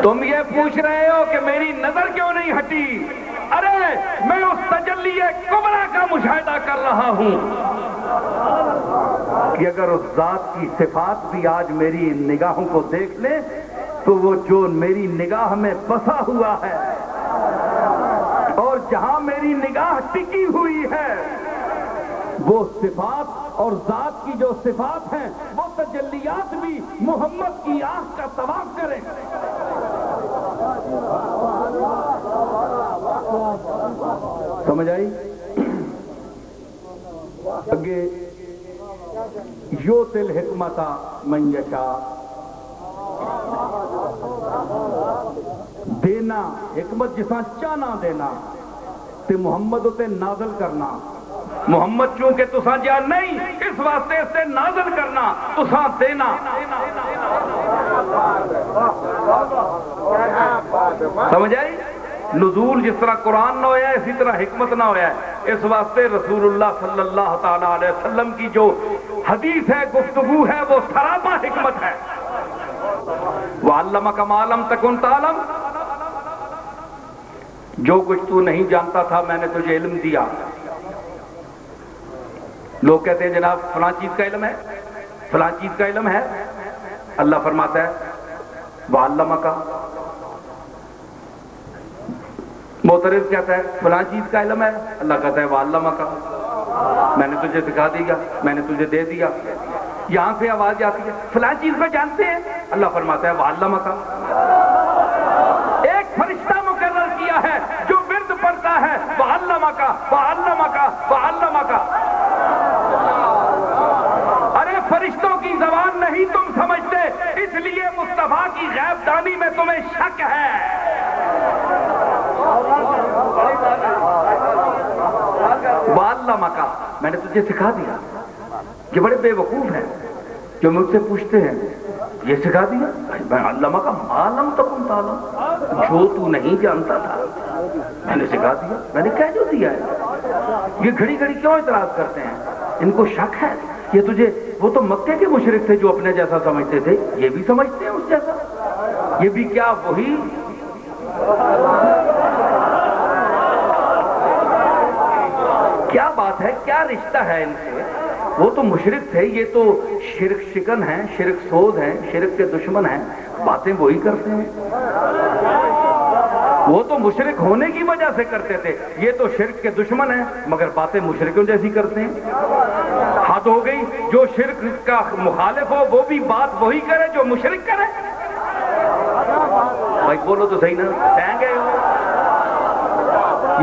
تم یہ پوچھ رہے ہو کہ میری نظر کیوں نہیں ہٹی؟ ارے میں اس تجلی کبریٰ کا مشاہدہ کر رہا ہوں کہ اگر اس ذات کی صفات بھی آج میری نگاہوں کو دیکھ لیں تو وہ جو میری نگاہ میں بسا ہوا ہے اور جہاں میری نگاہ ٹکی ہوئی ہے وہ صفات اور ذات کی جو صفات ہیں وہ تجلیات بھی محمد کی آنکھ کا طواف کریں۔ سمجھ آئی؟ اگے یوت الحکمت من یشاء، دینا حکمت جساں چانا دینا تے محمد تے نازل کرنا۔ محمد چونکہ تساں جان نہیں اس واسطے سے نازل کرنا تساں دینا۔ سمجھ آئی؟ نزول جس طرح قرآن نہ ہویا ہے اسی طرح حکمت نہ ہویا ہے۔ اس واسطے رسول اللہ صلی اللہ تعالی علیہ وسلم کی جو حدیث ہے، گفتگو ہے، وہ سراپا حکمت ہے۔ وَعَلَّمَكَ مَا لَمْ تَكُنْ تَعْلَمْ، جو کچھ تو نہیں جانتا تھا میں نے تجھے علم دیا۔ لوگ کہتے ہیں جناب فلاں چیز کا علم ہے، فلاں چیز کا علم ہے۔ اللہ فرماتا ہے وَعَلَّمَكَ، معترض کہتا ہے فلاں چیز کا علم ہے، اللہ کہتا ہے وَعَلَّمَكَ، میں نے تجھے سکھا دیا، میں نے تجھے دے دیا۔ یہاں سے آواز آتی ہے فلاں چیز کو جانتے ہیں، اللہ فرماتا ہے وَعَلَّمَكَ۔ ایک فرشتہ مقرر کیا ہے جو ورد پڑھتا ہے وَعَلَّمَكَ وَعَلَّمَكَ وَعَلَّمَكَ۔ ارے فرشتوں کی زبان نہیں تم سمجھتے، اس لیے مصطفیٰ کی غیب دانی میں تمہیں شک ہے۔ وَعَلَّمَكَ، میں نے تجھے سکھا دیا۔ یہ بڑے بے وقوف ہیں جو مجھ سے پوچھتے ہیں یہ سکھا دیا؟ میں علمَكَ مَا لَمْ تَكُنْ تَعْلَمْ، جو تو نہیں جانتا تھا میں نے سکھا دیا، میں نے کہہ جو دیا ہے۔ یہ گھڑی گھڑی کیوں اعتراض کرتے ہیں؟ ان کو شک ہے یہ تجھے، وہ تو مکے کے مشرک تھے جو اپنے جیسا سمجھتے تھے، یہ بھی سمجھتے ہیں اس جیسا، یہ بھی کیا وہی؟ کیا بات ہے، کیا رشتہ ہے ان سے؟ وہ تو مشرک تھے، یہ تو شرک شکن ہیں، شرک سوز ہیں، شرک کے دشمن ہیں، باتیں وہی کرتے ہیں۔ وہ تو مشرک ہونے کی وجہ سے کرتے تھے، یہ تو شرک کے دشمن ہیں مگر باتیں مشرکوں جیسی کرتے ہیں۔ حد ہو گئی، جو شرک کا مخالف ہو وہ بھی بات وہی کرے جو مشرک کرے۔ بھائی بولو تو صحیح نا، سہیں گے ہو؟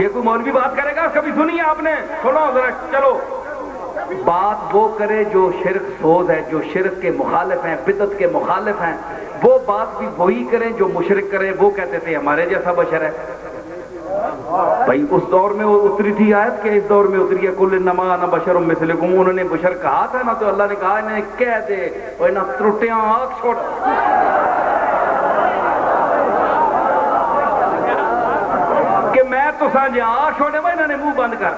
یہ کوئی مولوی بات کرے گا؟ کبھی سنی آپ نے؟ سنو ذرا، چلو بات وہ کرے جو شرک سوز ہے، جو شرک کے مخالف ہیں، بدعت کے مخالف ہیں، وہ بات بھی وہی کریں جو مشرک کریں۔ وہ کہتے تھے ہمارے جیسا بشر ہے۔ بھائی اس دور میں وہ اتری تھی آیت کہ اس دور میں اتری ہے قُلْ إِنَّمَا أَنَا بَشَرٌ مِثْلُكُمْ، انہوں نے بشر کہا تھا نا، تو اللہ نے کہا انہیں کہہ دے اور انہیں ترٹیاں آنکھ چھوڑ۔ کہ میں تو سانجے آنکھ چھوڑے میں انہوں نے منہ بند کر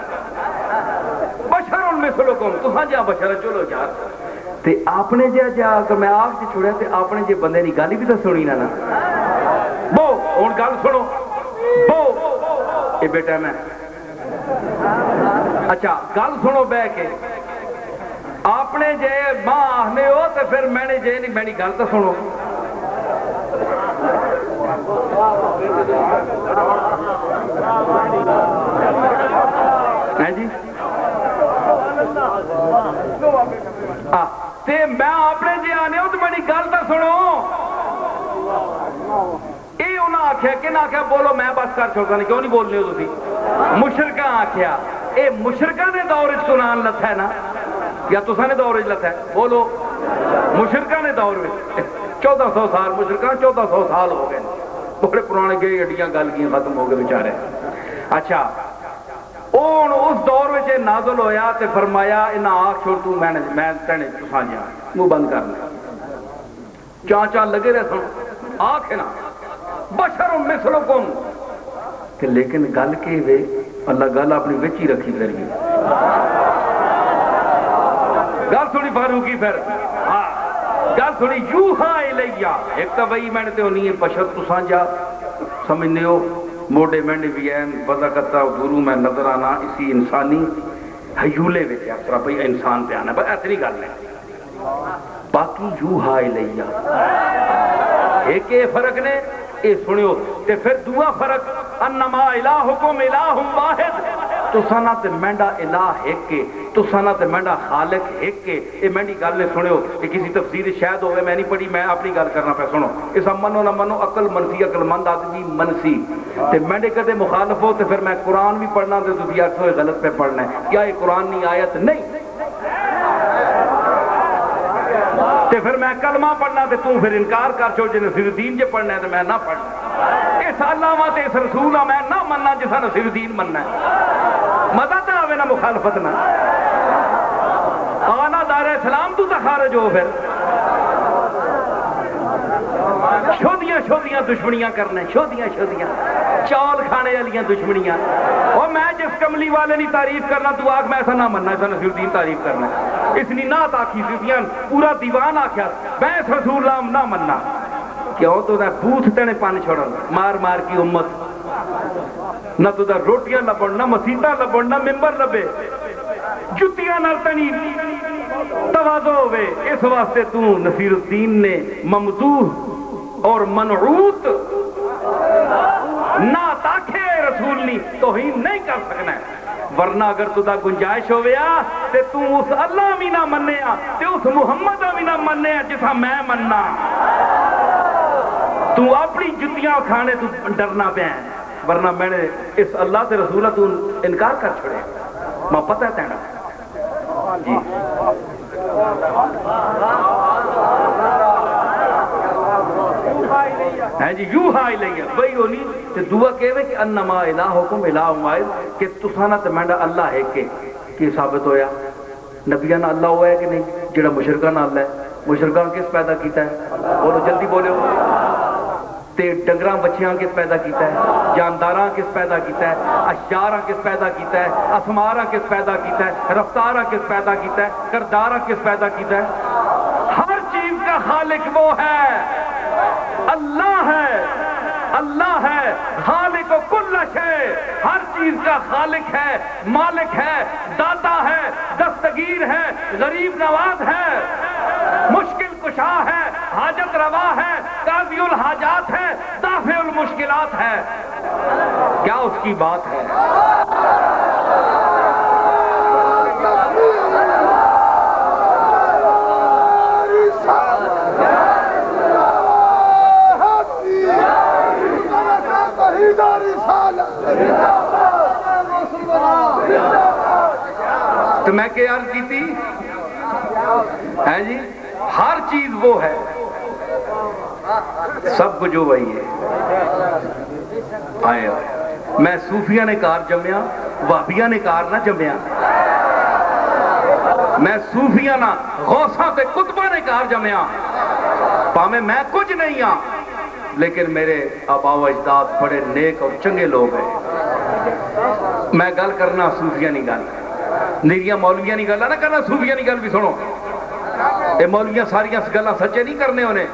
بشرٌ مثلکم، تساں جا بشر چلو یار۔ تے آپ نے جا اگر میں آگ سے چھوڑیا تے آپ نے جے بندے نہیں گالی بھی تو سنی نا بو ہوں گل سنو بو یہ بیٹا میں اچھا گل سنو بہ کے آپ نے جے ماں آخنے ہو تو پھر میں نے جے نہیں میں گل تو سنو جی میں اپنے جی آنے ہو تو میری گل تو سنو یہ انہیں آخیا کہ نہ آخیا بولو میں بس کر چھوڑتا نہیں کیوں نہیں بولنے ہو تھی مشرکاں آخیا یہ مشرکاں نے دور قرآن لتھا ہے نا یا تساں نے دور لتھا ہے بولو مشرکاں نے دور میں 1400 سال مشرکاں 1400 سال ہو گئے بڑے پرانے گئے اڈیاں گل کی ختم ہو گئے بیچارے اچھا اس دور میں نازل ہویا تے فرمایا انہاں آنکھ چھوڑ تو میں تینے تساں جا منہ بند کرنا چاں لگے رہے سن آنکھ نا بشر مثلکم کہ لیکن گل کے وے اللہ گل اپنی وچ ہی رکھی کریے گل تھوڑی فاروقی پھر ہاں گل سنی یوہا الیہ ایک تو بھائی میں نے تو نہیں ہے بشر تو سانجا سمجھنے ہو موڑے میں نے بھی ہیں وضع کرتا گرو میں نظر آنا اسی انسانی حیولے وچ اکثر بھائی انسان پہ آنا بس اتنی گل ہے باقی یوہا الیہ ایک یہ فرق نے اے سنیو تے پھر دعا فرق انما الہکم الہ واحد تو سانا تے مینڈا الہ ایک کے تو سانا تے مینڈا خالق ایک کے اے مینڈی گل نے سنیو یہ کسی تفسیر شاید ہوئے میں نہیں پڑھی میں اپنی گل کرنا پہ سنو اس منو نہ منو عقل منفی عقل مند آدمی منسی تے مینڈے کدے مخالف ہو تے پھر میں قرآن بھی پڑھنا تے تسی آکھو غلط پہ پڑھنا ہے کیا یہ قرآن نہیں آیت نہیں تے پھر میں کلمہ پڑھنا تے تو پھر انکار کر چھوڑ جے نصیر الدین جے پڑھنا ہے تے میں نہ پڑھنا اس علامہ تے اس رسول میں نہ مننا جسا نصیر الدین مننا ہے مزہ تے آوے نہ مخالفت نہ آنا دار اسلام تو خارج ہو پھر شودیاں دشمنیاں کرنے شودیاں چول کھانے والیاں دشمنیاں اور میں جس کملی والے نہیں تعریف کرنا تو آگ میں ایسا نہ مننا ایسا نصیر الدین تعریف کرنا اس نے نہ تاکی سیدیاں پورا دیوان آکھیا میں اس رسول اللہ نہ مننا کیوں تو دا بوتھ تینے پانی چھوڑا مار مار کی امت نہ تو دا روٹیاں لبن نہ مسیطہ لبن نہ ممبر لبے جتیاں نرتنی توازو ہوئے اس واسطے تو نصیر الدین نے ممدوح اور منعوت نہ تاکھے رسول نہیں توہین نہیں کر سکنا ہے ورنہ اگر تو دا گنجائش ہویا تے تو اس اللہ بھی نہ مننے تے اس محمد بھی نہ مننے جسا میں مننا تو اپنی جتیاں کھانے تو ڈرنا پہ ہیں ورنہ میں نے اس اللہ سے رسولہ تو انکار کر چھوڑے ماں پتہ ہے تینا جی ہے جی یوہا الیہ وہی ہونی تے دعا کہوے کہ انما الہکم الہ واحد کہ تسانا تے مینڈا اللہ ہے کہ ثابت ہویا نبیاں نہ اللہ ہوا ہے کہ نہیں جڑا مشرکاں نہ اللہ ہے مشرکاں کس پیدا کیتا ہے بولو جلدی بولو تے ڈنگراں بچیاں کس پیدا کیتا ہے جانداراں کس پیدا کیتا ہے اشجاراں کس پیدا کیتا ہے اسماراں کس پیدا کیتا ہے رفتاراں کس پیدا کیتا ہے کرداراں کس پیدا کیتا ہے ہر چیز کا خالق وہ ہے اللہ ہے خالق و کل شے ہر چیز کا خالق ہے مالک ہے داتا ہے دستگیر ہے غریب نواز ہے مشکل کشا ہے حاجت روا ہے قاضی الحاجات ہے دافع المشکلات ہے کیا اس کی بات ہے تو میں کیا عرض کی تھی ہے جی ہر چیز وہ ہے سب کو جو وہی ہے آئے میں صوفیہ نے کار جمیا وابیہ نے کار نہ جمیا میں صوفیہ نہ غوثہ تے کتبہ نے کار جمیا پامے میں کچھ نہیں ہاں لیکن میرے آبا و اجداد بڑے نیک اور چنگے لوگ ہیں میں گل کرنا صوفیہ نہیں گل نیریاں مولویاں نہیں گل نہ کرنا صوفیہ نہیں گل بھی سنو اے مولویاں ساریاں گلاں سچے نہیں کرنے ہونے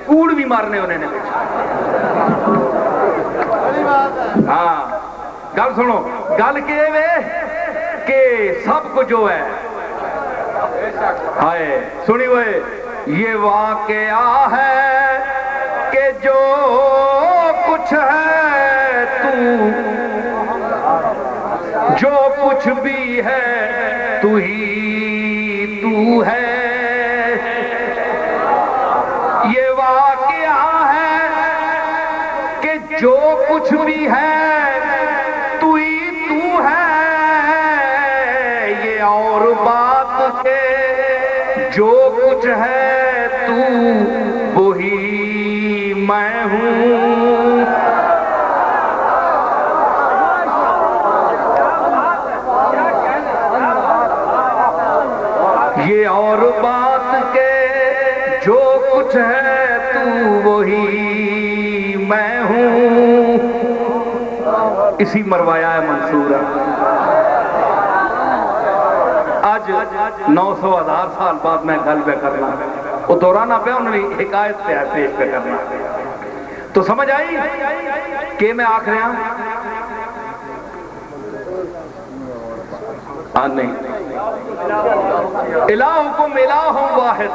کوڑ بھی مارنے ہونے نے ہاں گل سنو گل کہ سب کو جو ہے ہائے سنی ہوئے یہ واقعہ ہے کہ جو کچھ ہے تو جو کچھ بھی ہے تو ہی تو ہے یہ واقعہ ہے کہ جو کچھ بھی ہے تو ہی تو ہے یہ اور بات ہے جو کچھ ہے تو وہی میں ہوں یہ اور بات کے جو کچھ ہے تو وہی میں ہوں اسی مروایا ہے منصور آج 900,000 سال بعد میں گل پہ کرنا وہ دہرانا پہ انہوں نے حکایت پہ پیش پہ کرنا. تو سمجھ آئی کہ میں آخ رہا نہیں. الہکم الہ واحد،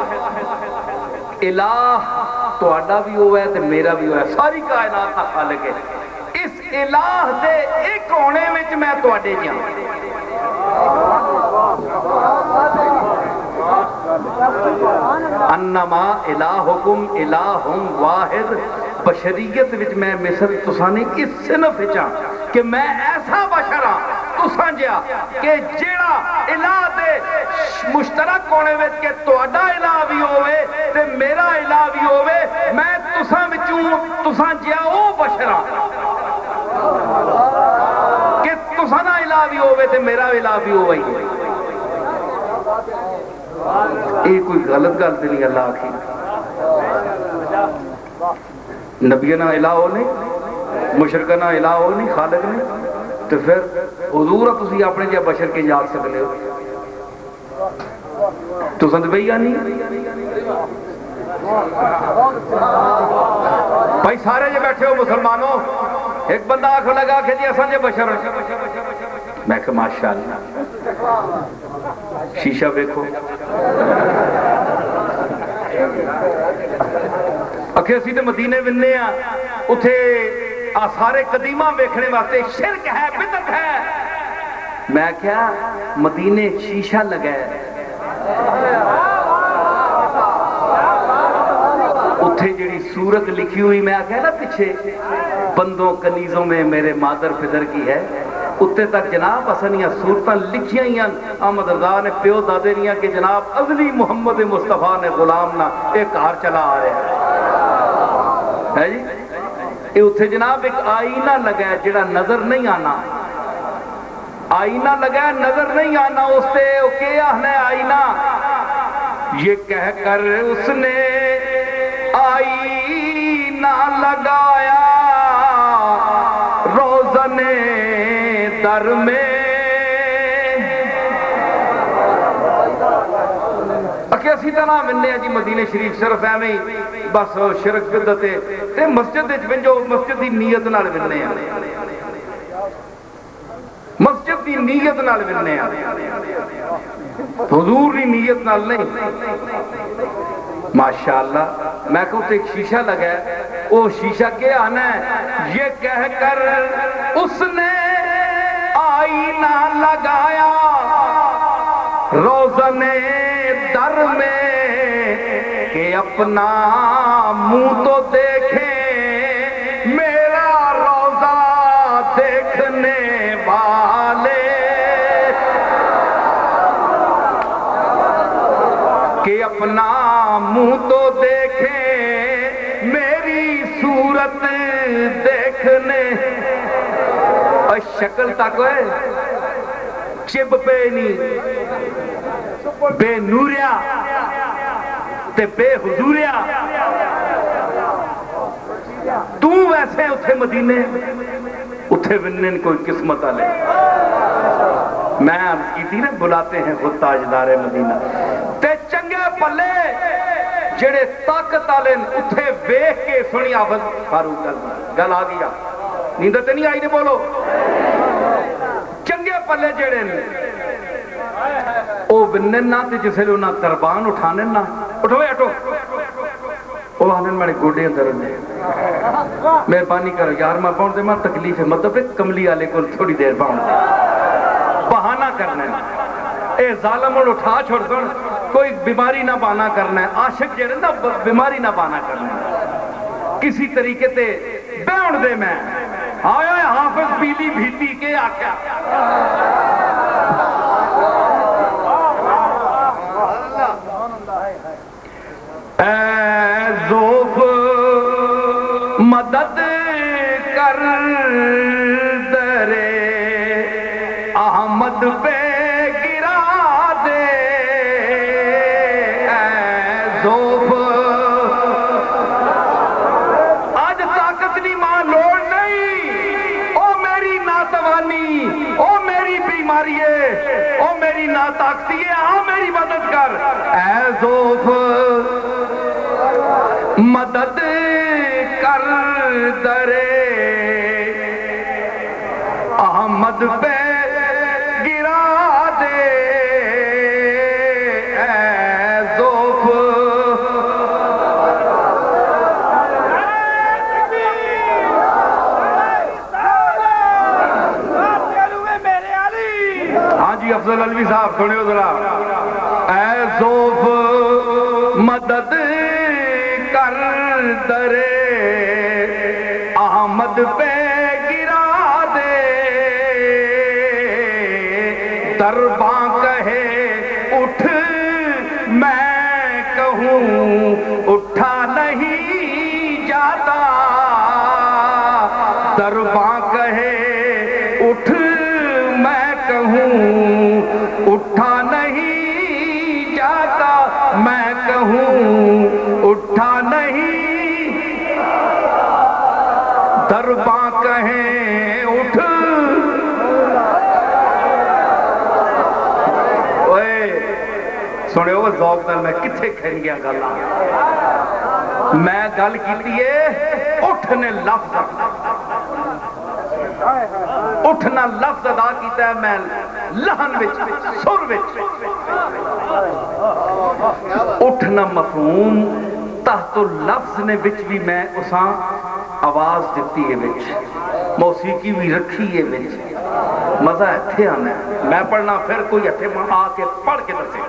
الہ تو آڈا بھی ہوا ہے تو میرا بھی ہوا ہے، ساری کائنات کا خالق ہے. اس الہ دے ایک ہونے میں میں تو آڈے جاؤں. انما الہکم الہ واحد. بشریت وچ میں مثل تسانی اس صنف وچاں کہ میں ایسا بشر ہاں تساں جیا کہ جیڑا الہ دے مشترک ہونے وچ کہ تہاڈا الہ بھی ہوے تے میرا الہ بھی ہوے، میں تساں وچوں تساں جیا او بشر ہاں کہ تساں دا الہ بھی ہوے تے میرا الہ بھی ہوے. یہ کوئی غلط گل تے نہیں اللہ آکھی. نبینا الہ ہو نہیں، مشرکنا الہ ہو نہیں، خالق نہیں، تو پھر حضور تسی اپنے جہاں بشر کے جاگ سکتے ہو. تو سند بھیا نہیں بھائی سارے جو بیٹھے ہو مسلمانوں، ایک بندہ آنکھ لگا کہ جی اصل جے بشر. میں کہ ماشاءاللہ شیشہ دیکھو اکھے اسی تے مدینے ونے ہاں، اتھے آثار قدیمہ ویکھنے واسطے شرک ہے، بدعت ہے. میں کیا مدینے شیشہ لگا ہے، اتھے جڑی صورت لکھی ہوئی میں آکھیا نا پیچھے بندوں کنیزوں میں میرے مادر پدر کی ہے، اتنے تک جناب اسنیاں صورتاں لکھیاں ہی ہیں. احمد رضا نے پیو دادے رہی کہ جناب ازلی محمد مصطفیٰ نے غلام نہ ایک کار چلا آ رہا ہے جی. یہ اتنے جناب ایک آئینہ لگا ہے جڑا نظر نہیں آنا، آئینہ لگا ہے نظر نہیں آنا. اس سے کیا ہے آئینہ؟ یہ کہہ کر اس نے آئینہ لگایا روزن در میں. اسی طرح ملنے ہیں جی مدینے شریف صرف ایویں ہی بس شرک بدعت تے مسجد وچ ونجو مسجد دی نیت نال ملنے ہیں، مسجد دی نیت نال ملنے ہیں، حضور دی نیت نال نہیں. ماشاءاللہ میں کہوں تو ایک شیشہ لگا ہے، وہ شیشہ کیا آنا ہے؟ یہ کہہ کر اس نے آئینہ لگایا روزن در میں کہ اپنا منہ تو دیکھیں میرا روزہ دیکھنے والے، کہ اپنا منہ تو دیکھیں میری صورت دیکھنے. اور شکل تک ہے چب پہ نہیں، بے نوریا تے بے حضوریا. تو ویسے اتھے مدینے اتھے ونن کوئی قسمت آلے. میں عرض کی تھی نا بلاتے ہیں خود تاجدار مدینہ تے چنگے پلے جڑے طاقت آلے اتھے ویکھ کے سنی آفت فاروق گل آ گیا نیندہ تے نہیں آئی نے بولو. چنگے پلے جڑے او ونن نہ تے جسے لونا تربان اٹھانے نہ اٹھوے اٹھو او آنن میرے گوڑے اندر نے مہربانی کرو یار میں پاؤں دے میں تکلیف ہے مطلب کملی آلے کو تھوڑی دیر پاؤں دے بہانہ کرنا ہے. اے ظالم اٹھا چھوڑ دو کوئی بیماری نہ بانا کرنا ہے. عاشق جڑے نا بیماری نہ بانا کرنا ہے کسی طریقے تے بیون دے. میں آیا حافظ پیلی بھیتی کے آکیا اے ذوف مدد کر درے احمد پہ گرا دے. اے ذوف آج طاقت نہیں ماں لوڑ نہیں، او میری ناتوانی، او میری بیماری ہے، او میری ناطاقتی ہے، آ میری مدد کر. اے ذوف مدد کر درے احمد پہ گرا دے اے ذوف ہاں جی افضل علوی صاحب سنیو ذرا اے ذوف مدد کر درے احمد پہ گرا دے درباں کہے اٹھ میں کہوں اٹھا نہیں جاتا درباں کہے اٹھ میں کہوں اٹھا نہیں جاتا میں کہوں اٹھا نہیں درباں کہیں اٹھ سنے ہو ذوق نال میں کتھے کھن گیا گلا میں گل کیتی ہے اٹھنے لفظ اٹھنا لفظ ادا کیتا ہے میں لہن وچ سر وچ اٹھنا مفہوم تحت لفظ نے وچ بھی میں اساں آواز دیتی ہے وچ موسیقی بھی رکھی ہے وچ مزہ اتھے آنا ہے میں پڑھنا پھر کوئی اتھے آ کے پڑھ کے دسے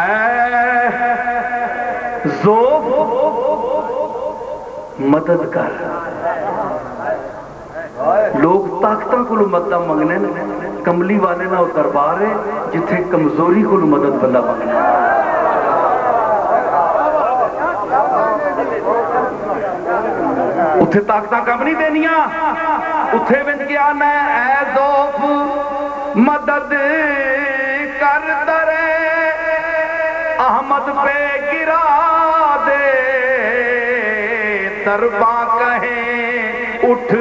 اے ذوف مدد کر لوگ طاقتاں کو مدد منگنے کملی والے نہ دربار ہے جتھے کمزوری کو مدد بندہ منگنا اتھے طاقتاں کم نہیں دینیاں اتھے بچ کے آنا اے ذوف مدد کر درے احمد پہ گرا دے درباں کہیں اٹھ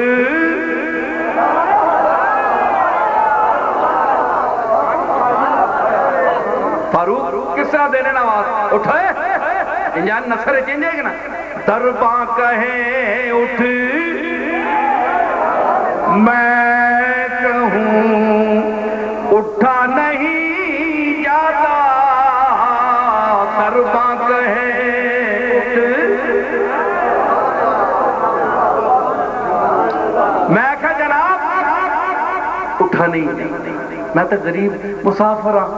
فاروق کس طرح دینے آواز اٹھائے انجان نصر چینجے گا نا درباں کہیں اٹھ میں کہوں اٹھا نہیں جاتا درباں کہیں میں کہا جناب اٹھا نہیں میں تو غریب مسافر ہاں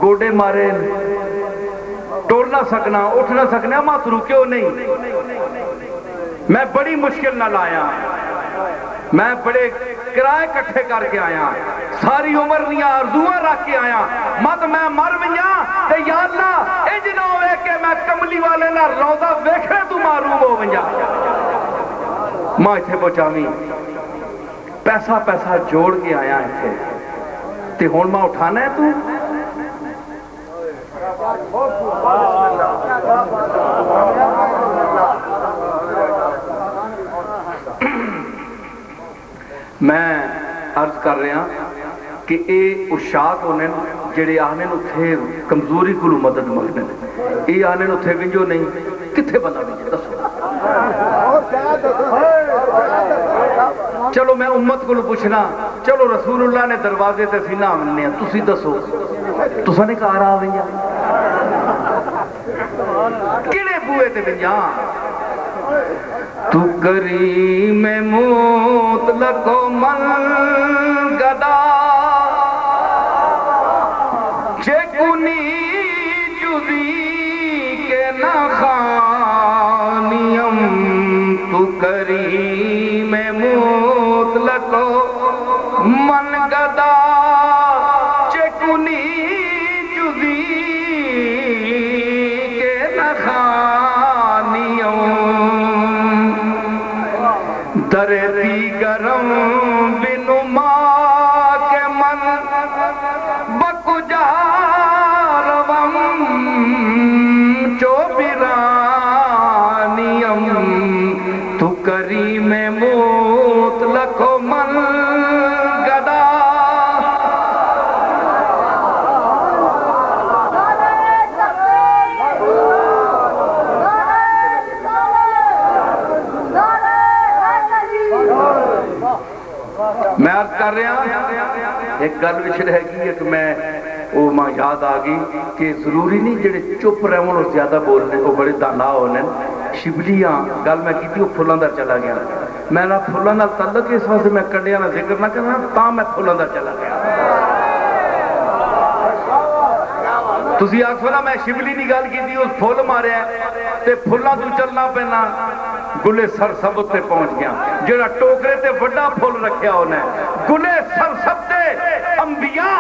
گوڑے مارے ٹور نہ سکنا اٹھ نہ سکنا مات رکیو نہیں میں بڑی مشکل نہ لایا میں بڑے کرائے کٹھے کر کے آیا ساری عمر نیا آرزویں رکھ کے آیا مت میں مر ویاں تے یا اللہ اج نہ ہوئے کہ میں کملی والے نہ روزہ ویکھے تو معروم ہو ویاں ماں ایتھے پہنچاویں پیسہ جوڑ کے آیا ایتھے تے ہن ماں اٹھانا ہے تو میں عرض کر رہا کہ اے اشاق ہونے جڑے آنے اتھے کمزوری کو مدد مانگنے اے آنے اتھے ونجو نہیں کتھے بندہ ونجے دسو چلو میں امت کو پوچھنا چلو رسول اللہ نے دروازے تے سینہ آمنے ہیں تسی دسو تسا نے کہا رہا ونجا کیڑے بوئے تے ونجا تو کریم مطلق و من گدا چکنی جزی کے نخانیم تو کریم مطلق و من گدا چکنی جزی کے نخانیم در دیگرم بنما کے من بکجا روم چو برانیم تو کریم مطلق و من گدا کر رہا ایک گل وچ رہ گئی ایک میں وہ ماں یاد آ گئی کہ ضروری نہیں جڑے چپ رہن وہ زیادہ بولنے وہ بڑے دانا ہونے شبلیاں گل میں کی وہ فلاں دا چلا گیا میں نہ فلاں نال تعلق اس واسطے میں کنڈیاں دا ذکر نہ کرنا تا میں فلاں دا چلا گیا تسی آکھو نا میں شبلی دی گل کیتی اس پھول ماریا تے پھلاں تو چلنا پینا گلے سرسبز تے پہنچ گیا جڑا ٹوکرے تے بڑا پھول رکھیا ہونا ہے گلے سرسبز تے انبیاء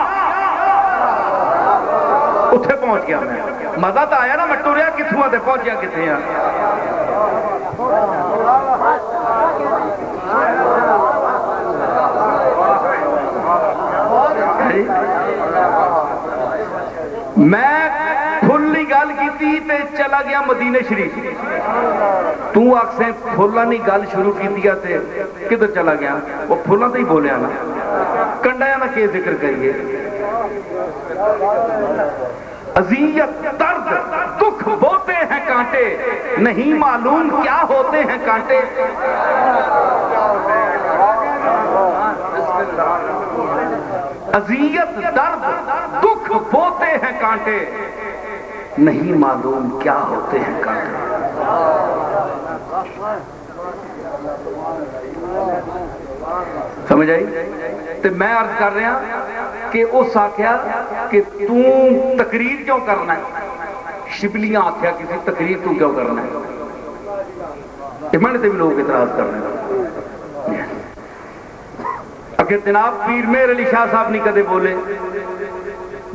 اتھے پہنچ گیا میں مزہ تو آیا نا میں ٹوریا کتھوں تے پہنچیا کتھے ہیں میں پھلی گل کی تے چلا گیا مدینہ شریف تو آکسیں پھولا نہیں گل شروع کی دیا تے کدھر چلا گیا وہ پھولا تے ہی بولیا نا کنڈایا نا کہ ذکر کریے اذیت درد دکھ بوتے ہیں کانٹے نہیں معلوم کیا ہوتے ہیں کانٹے اذیت درد دکھ بوتے ہیں کانٹے نہیں معلوم کیا ہوتے ہیں کانٹے سمجھ آئی تو میں عرض کر رہا کہ اس آکھیا کہ تو تقریر کیوں کرنا ہے شبلیاں آکھیا کسی تقریر تو کیوں کرنا ہے میں نے بھی لوگ اعتراض کرنے اگر جناب پیر مہر علی شاہ صاحب نہیں کدے بولے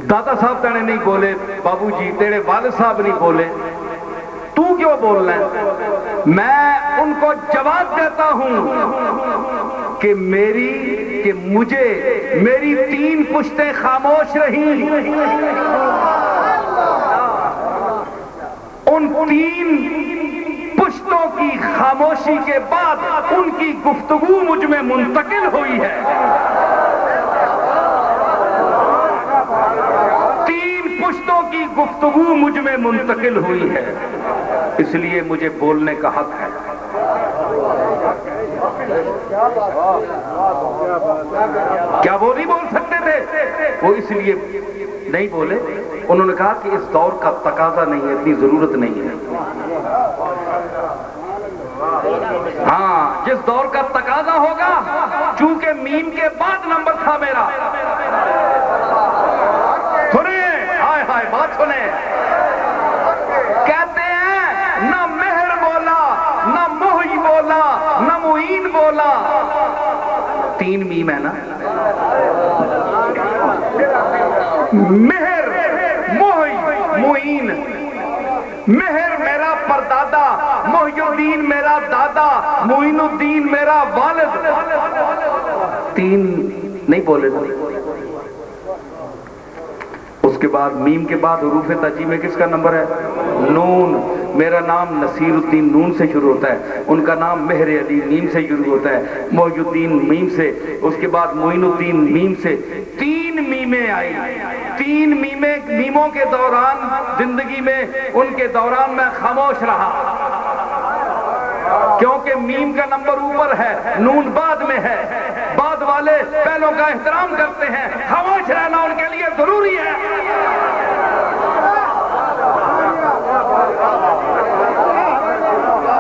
دادا صاحب تانے نہیں بولے بابو جی تیرے والد صاحب نہیں بولے تو کیوں بولنا ہے میں ان کو جواب دیتا ہوں کہ مجھے میری 3 پشتیں خاموش رہیں ان 3 پشتوں کی خاموشی کے بعد ان کی گفتگو مجھ میں منتقل ہوئی ہے 3 پشتوں کی گفتگو مجھ میں منتقل ہوئی ہے اس لیے مجھے بولنے کا حق ہے کیا وہ نہیں بول سکتے تھے وہ اس لیے نہیں بولے انہوں نے کہا کہ اس دور کا تقاضا نہیں ہے اتنی ضرورت نہیں ہے ہاں جس دور کا تقاضا ہوگا چونکہ میم کے بعد نمبر تھا میرا سنیں ہائے ہائے بات سنیں کہتے ہیں نہ مہر بولا نہ محی بولا نہ معین بولا 3 میم ہے نا مہر محی معین مہر میرا پردادا محی الدین میرا دادا معین الدین میرا والد 3 نہیں بولے اس کے بعد میم کے بعد حروف ترجیع میں کس کا نمبر ہے نون میرا نام نصیر الدین نون سے شروع ہوتا ہے ان کا نام مہر علی میم سے شروع ہوتا ہے محی الدین میم سے اس کے بعد معین الدین میم سے 3 میمیں آئی 3 میموں کے دوران زندگی میں ان کے دوران میں خاموش رہا کیونکہ میم کا نمبر اوپر ہے نون بعد میں ہے بعد والے پہلوں کا احترام کرتے ہیں خاموش رہنا ان کے لیے ضروری ہے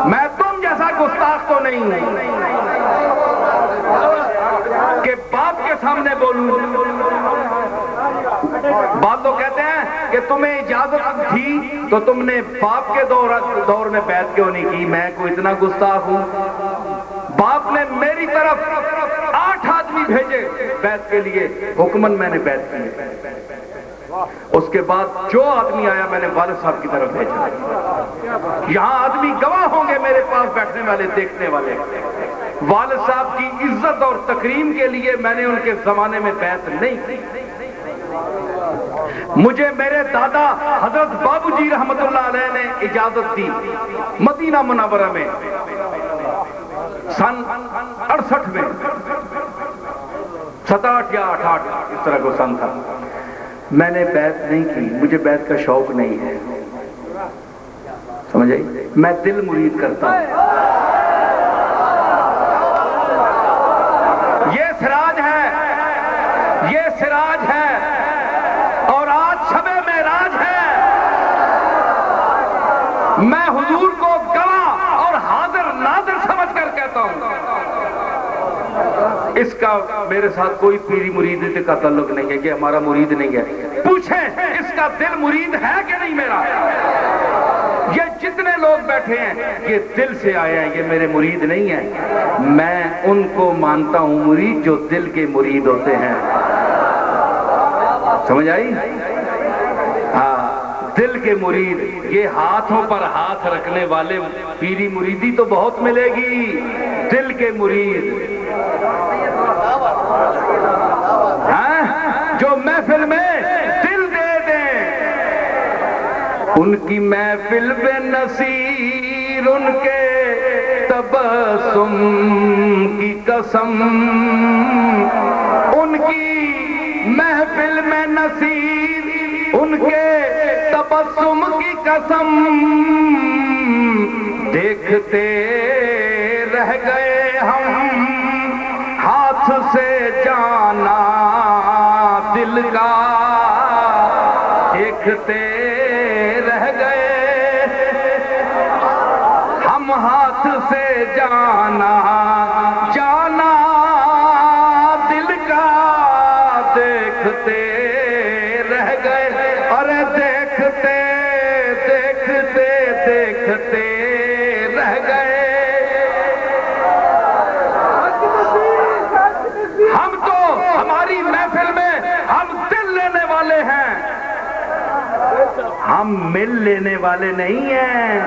میں تم جیسا گستاخ تو نہیں ہوں کہ باپ کے سامنے بولوں بعض لوگ کہتے ہیں کہ تمہیں اجازت تھی تو تم نے باپ کے دور میں بیعت کیوں نہیں کی میں کوئی اتنا گستاخ ہوں باپ نے میری طرف 8 آدمی بھیجے بیعت کے لیے حکمن میں نے بیعت کی اس کے بعد جو آدمی آیا میں نے والد صاحب کی طرف بھیجا یہاں آدمی گواہ ہوں گے میرے پاس بیٹھنے والے دیکھنے والے والد صاحب کی عزت اور تکریم کے لیے میں نے ان کے زمانے میں بیعت نہیں کی مجھے میرے دادا حضرت بابو جی رحمت اللہ علیہ نے اجازت دی مدینہ منورہ میں سن 68 میں 67 یا 68 اس طرح کو سن تھا میں نے بیعت نہیں کی مجھے بیعت کا شوق نہیں ہے سمجھ آئی میں دل مرید کرتا ہوں یہ سراج ہے میں حضور کو گواہ اور حاضر ناظر سمجھ کر کہتا ہوں، اس کا میرے ساتھ کوئی پیری مرید کا تعلق نہیں ہے، کہ ہمارا مرید نہیں ہے۔ پوچھیں اس کا دل مرید ہے کہ نہیں میرا؟ یہ جتنے لوگ بیٹھے ہیں یہ دل سے آئے ہیں، یہ میرے مرید نہیں ہیں۔ میں ان کو مانتا ہوں مرید جو دل کے مرید ہوتے ہیں۔ سمجھ آئی؟ ہاں، دل کے مرید۔ یہ ہاتھوں پر ہاتھ رکھنے والے پیری مریدی تو بہت ملے گی، دل کے مرید جو محفل میں دل دے دیں، ان کی محفل بے نصیر، ان کے تبسم کی قسم، ان کی محفل میں نصیر، ان کے تبسم کی قسم، دیکھتے رہ گئے ہم ہاتھ سے جانا دل کا، دیکھتے رہ گئے ہم ہاتھ سے جانا جانا دل کا، دیکھتے رہ گئے، ارے دیکھتے دیکھتے دیکھتے رہ گئے۔ ہم تو ہماری محفل میں ہم دل لینے والے ہیں، ہم مل لینے والے نہیں ہیں،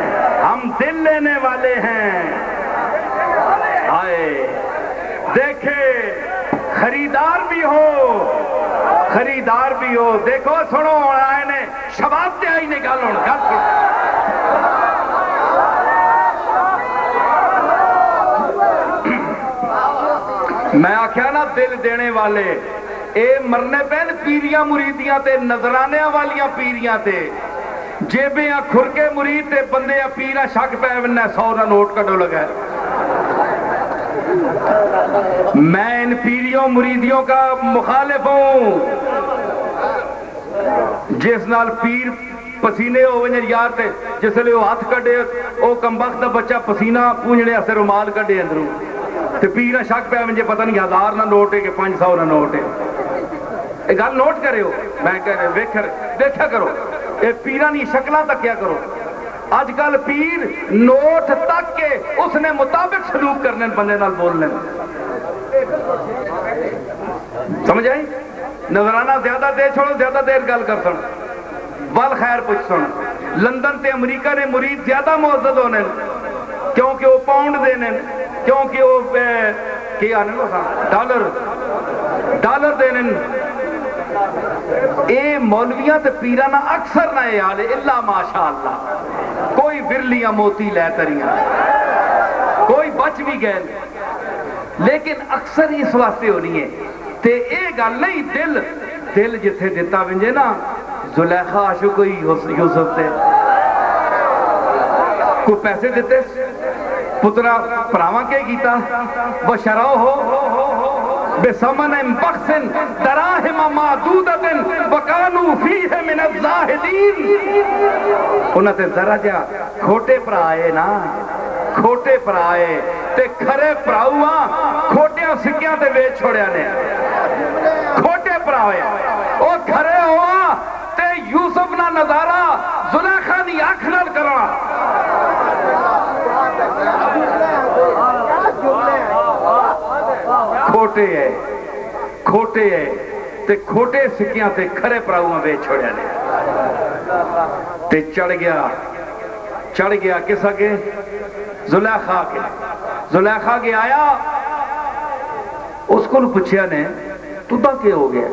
ہم دل لینے والے ہیں۔ آئے دیکھے خریدار بھی ہو، خریدار بھی ہو، دیکھو سنو آئے نے شباب تے آئی نے گل ہوں گل سنو۔ میں آکھیا نا دل دینے والے، اے مرنے پہن پیریاں مریدیاں تے نظرانیاں والیاں پیریاں تے جیبیں کھر کے مرید تے بندے پیرا شک پہ ونہ 100 نہ نوٹ کڈو لگا ہے۔ میں ان پیریوں مریدیوں کا مخالف ہوں، جس نال پیر پسینے ہوئے یار تے جس لئے وہ ہاتھ کڈے او کمبخت بچہ پسینہ پونجنے اسے رومال کڈے اندروں تے پیرا شک پہ ونجے پتہ نہیں 1000 نہ نوٹ ہے کہ 500 نہ نوٹ ہے۔ ایک گل نوٹ کرے ہو، میں کہہ رہے دیکھا کرو، اے پیرانی شکلہ تک کیا کرو۔ آج کل پیر نوٹ تک کے اس نے مطابق سلوک کرنے بندے نال بولنے، سمجھ آئی؟ نظرانہ زیادہ دے چھوڑو، زیادہ دیر گل کر سن وال خیر پوچھ سن۔ لندن تے امریکہ نے مرید زیادہ معزز ہونے کیونکہ وہ پاؤنڈ دینے، کیونکہ وہ کیا ڈالر دینے۔ اے مولویاں تے پیرانہ اکثر نہ یاد اللہ ماشاءاللہ، کوئی برلیاں موتی لے تریاں، کوئی بچ بھی گئے، لیکن اکثر اس واسطے ہونی ہے تے اے گل نہیں۔ دل جتھے دیتا ونجے نا، زلیخا عاشق کوئی یوسف تے کو پیسے دیتے، پترا پراواں کے گیتا بشراؤ ہو بسمن بخس دراہم معدودت وکانو فیہ من الزاہدین۔ انہاں تے ذرا جا کھوٹے پر آئے نا، کھوٹے پر آئے تے کھرے پراؤاں کھوٹیاں سکیاں تے ویچ چھوڑیا نے، کھوٹے پر آئے او کھرے ہوا تے یوسف نا نظارہ زلیخا دی آنکھ نال کرنا۔ کھوٹے ہے، کھوٹے ہے تے کھوٹے سکیاں تے کھرے پراؤاں ویچ چھوڑیا نے تے چڑھ گیا کس آگے؟ زلیخا کے۔ زلیخا کے آیا، اس کو پوچھیا نے تو دا کیا ہو گیا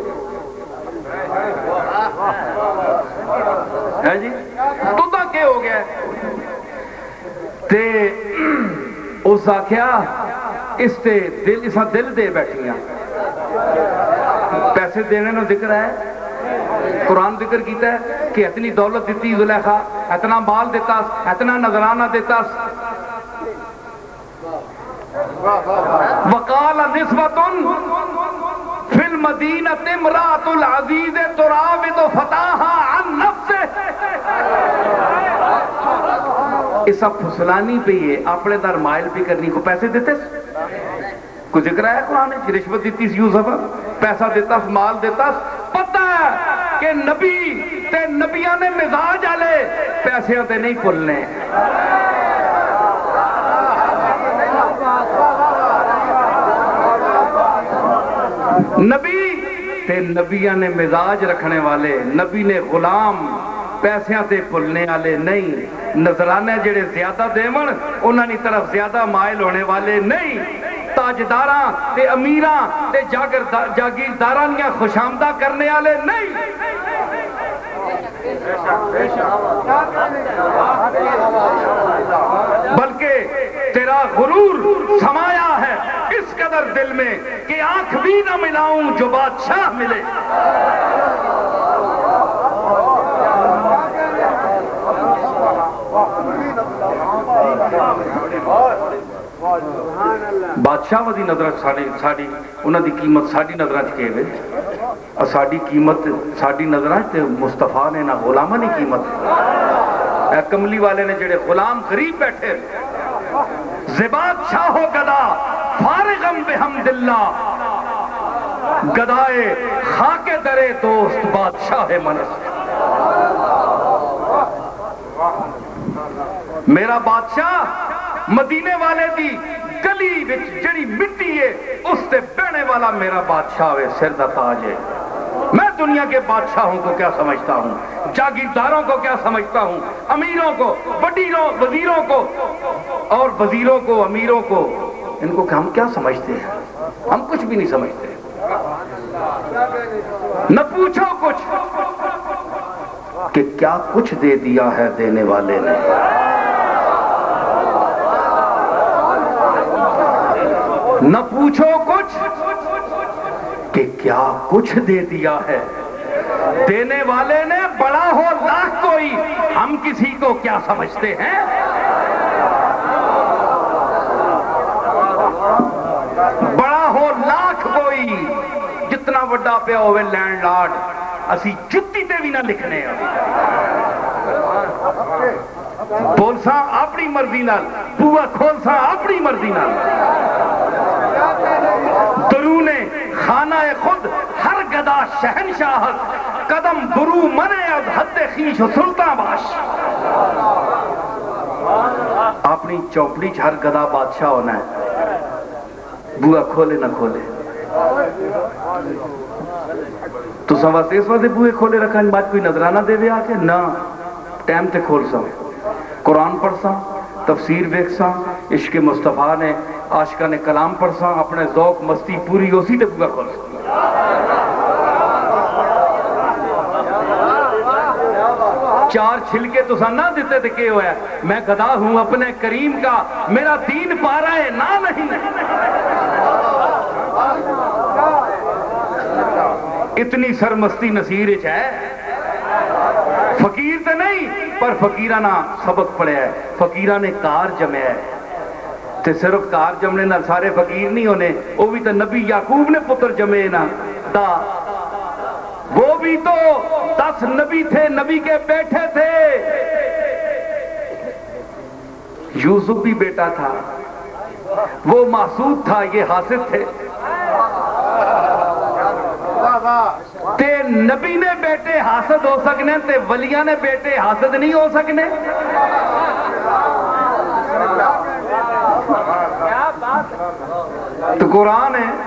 ہے جی، تو دا کیا ہو گیا تے اس آکھیا اس تے دل اسا دل دے بیٹھیاں، پیسے دینے نو ذکر ہے، قرآن ذکر کیتا ہے کہ اتنی دولت دیتی زلیخا، اتنا مال دیتا، اتنا نظرانہ دیتا۔ وقال نسبۃ فی المدینۃ امرأۃ العزیز تراود فتاها عن نفسه۔ ایسا فسلانی پہ یہ اپنے در مائل بھی کرنی کو پیسے دیتے کوئی ذکر ہے قرآن نے رشوت دیتی سی یوسف پیسہ دیتا مال دیتا پتہ ہے کہ نبی تے نبیاں نے مزاج آلے پیسے تے نہیں پلنے نبی تے نبیاں نے مزاج رکھنے والے نبی نے غلام پیسیاں تے پلنے والے نہیں نظرانے جڑے زیادہ دیون انہاں دی طرف زیادہ مائل ہونے والے نہیں تاجداراں تے امیراں تے جاگیرداراں دیاں خوشامدہ کرنے والے نہیں بلکہ تیرا غرور سمایا ہے اس قدر دل میں کہ آنکھ بھی نہ ملاؤں جو بادشاہ ملے بادشاہ دی نظر ساڑی انہاں دی قیمت ساڑی نظر کے وے ساڑی قیمت ساڑی نظر تے مصطفیٰ نے نہ غلامہ نہیں قیمت اے کملی والے نے جڑے غلام غریب بیٹھے زباد شاہ و گدا فارغم بحمد اللہ گدائے خاک درے دوست بادشاہ منس میرا بادشاہ مدینے والے دی گلی وچ جڑی مٹی ہے اس سے بہنے والا میرا بادشاہ ہے سر دا تاج ہے میں دنیا کے بادشاہوں کو کیا سمجھتا ہوں جاگیرداروں کو کیا سمجھتا ہوں امیروں کو وڈیروں وزیروں کو اور وزیروں کو امیروں کو ان کو ہم کیا سمجھتے ہیں ہم کچھ بھی نہیں سمجھتے نہ پوچھو کچھ کہ کیا کچھ دے دیا ہے دینے والے نے نہ پوچھو کچھ کہ کیا کچھ دے دیا ہے دینے والے نے بڑا ہو لاکھ کوئی ہم کسی کو کیا سمجھتے ہیں بڑا ہو لاکھ کوئی جتنا وڈا پیا ہوئے لینڈ لارڈ اسی جتی تے بھی نہ لکھنے بولساں اپنی مرضی نال بوا کھولساں اپنی مرضی نال درون خانہ خود ہر گدا شہنشاہت قدم درو منے از حد خیش و سلطان باش اپنی چوپڑی ہر گدا بادشاہ ہونا ہے بوا کھولے نہ کھولے تو سواستے اس واسطے بوئے کھولے رکھا ان بات کوئی نظرانہ دے وے آکے نہ ٹائم تے کھول سا قرآن پڑھ سا تفسیر ویکھ سا عشق مصطفیٰ نے عاشقہ نے کلام پڑھ سا اپنے ذوق مستی پوری اسی تے بوئے کھول سا چار چھلکے تو سا نہ دیتے تھے کہ ہویا میں گدا ہوں اپنے کریم کا میرا دین پا رہا ہے نہ نہیں اتنی سرمستی نصیر ہے فقیر تے نہیں پر فقیرانہ سبق پڑھے ہے فقیران نے کار جمع ہے تے صرف کار جمنے نہ سارے فقیر نہیں ہونے وہ بھی تو نبی یعقوب نے پتر جمعے نا دا وہ بھی تو 10 نبی تھے نبی کے بیٹھے تھے یوسف بھی بیٹا تھا وہ محسود تھا یہ حاسد تھے تے نبی نے بیٹے حاسد ہو سکنے تے ولیاں نے بیٹے حاسد نہیں ہو سکنے تو قرآن ہے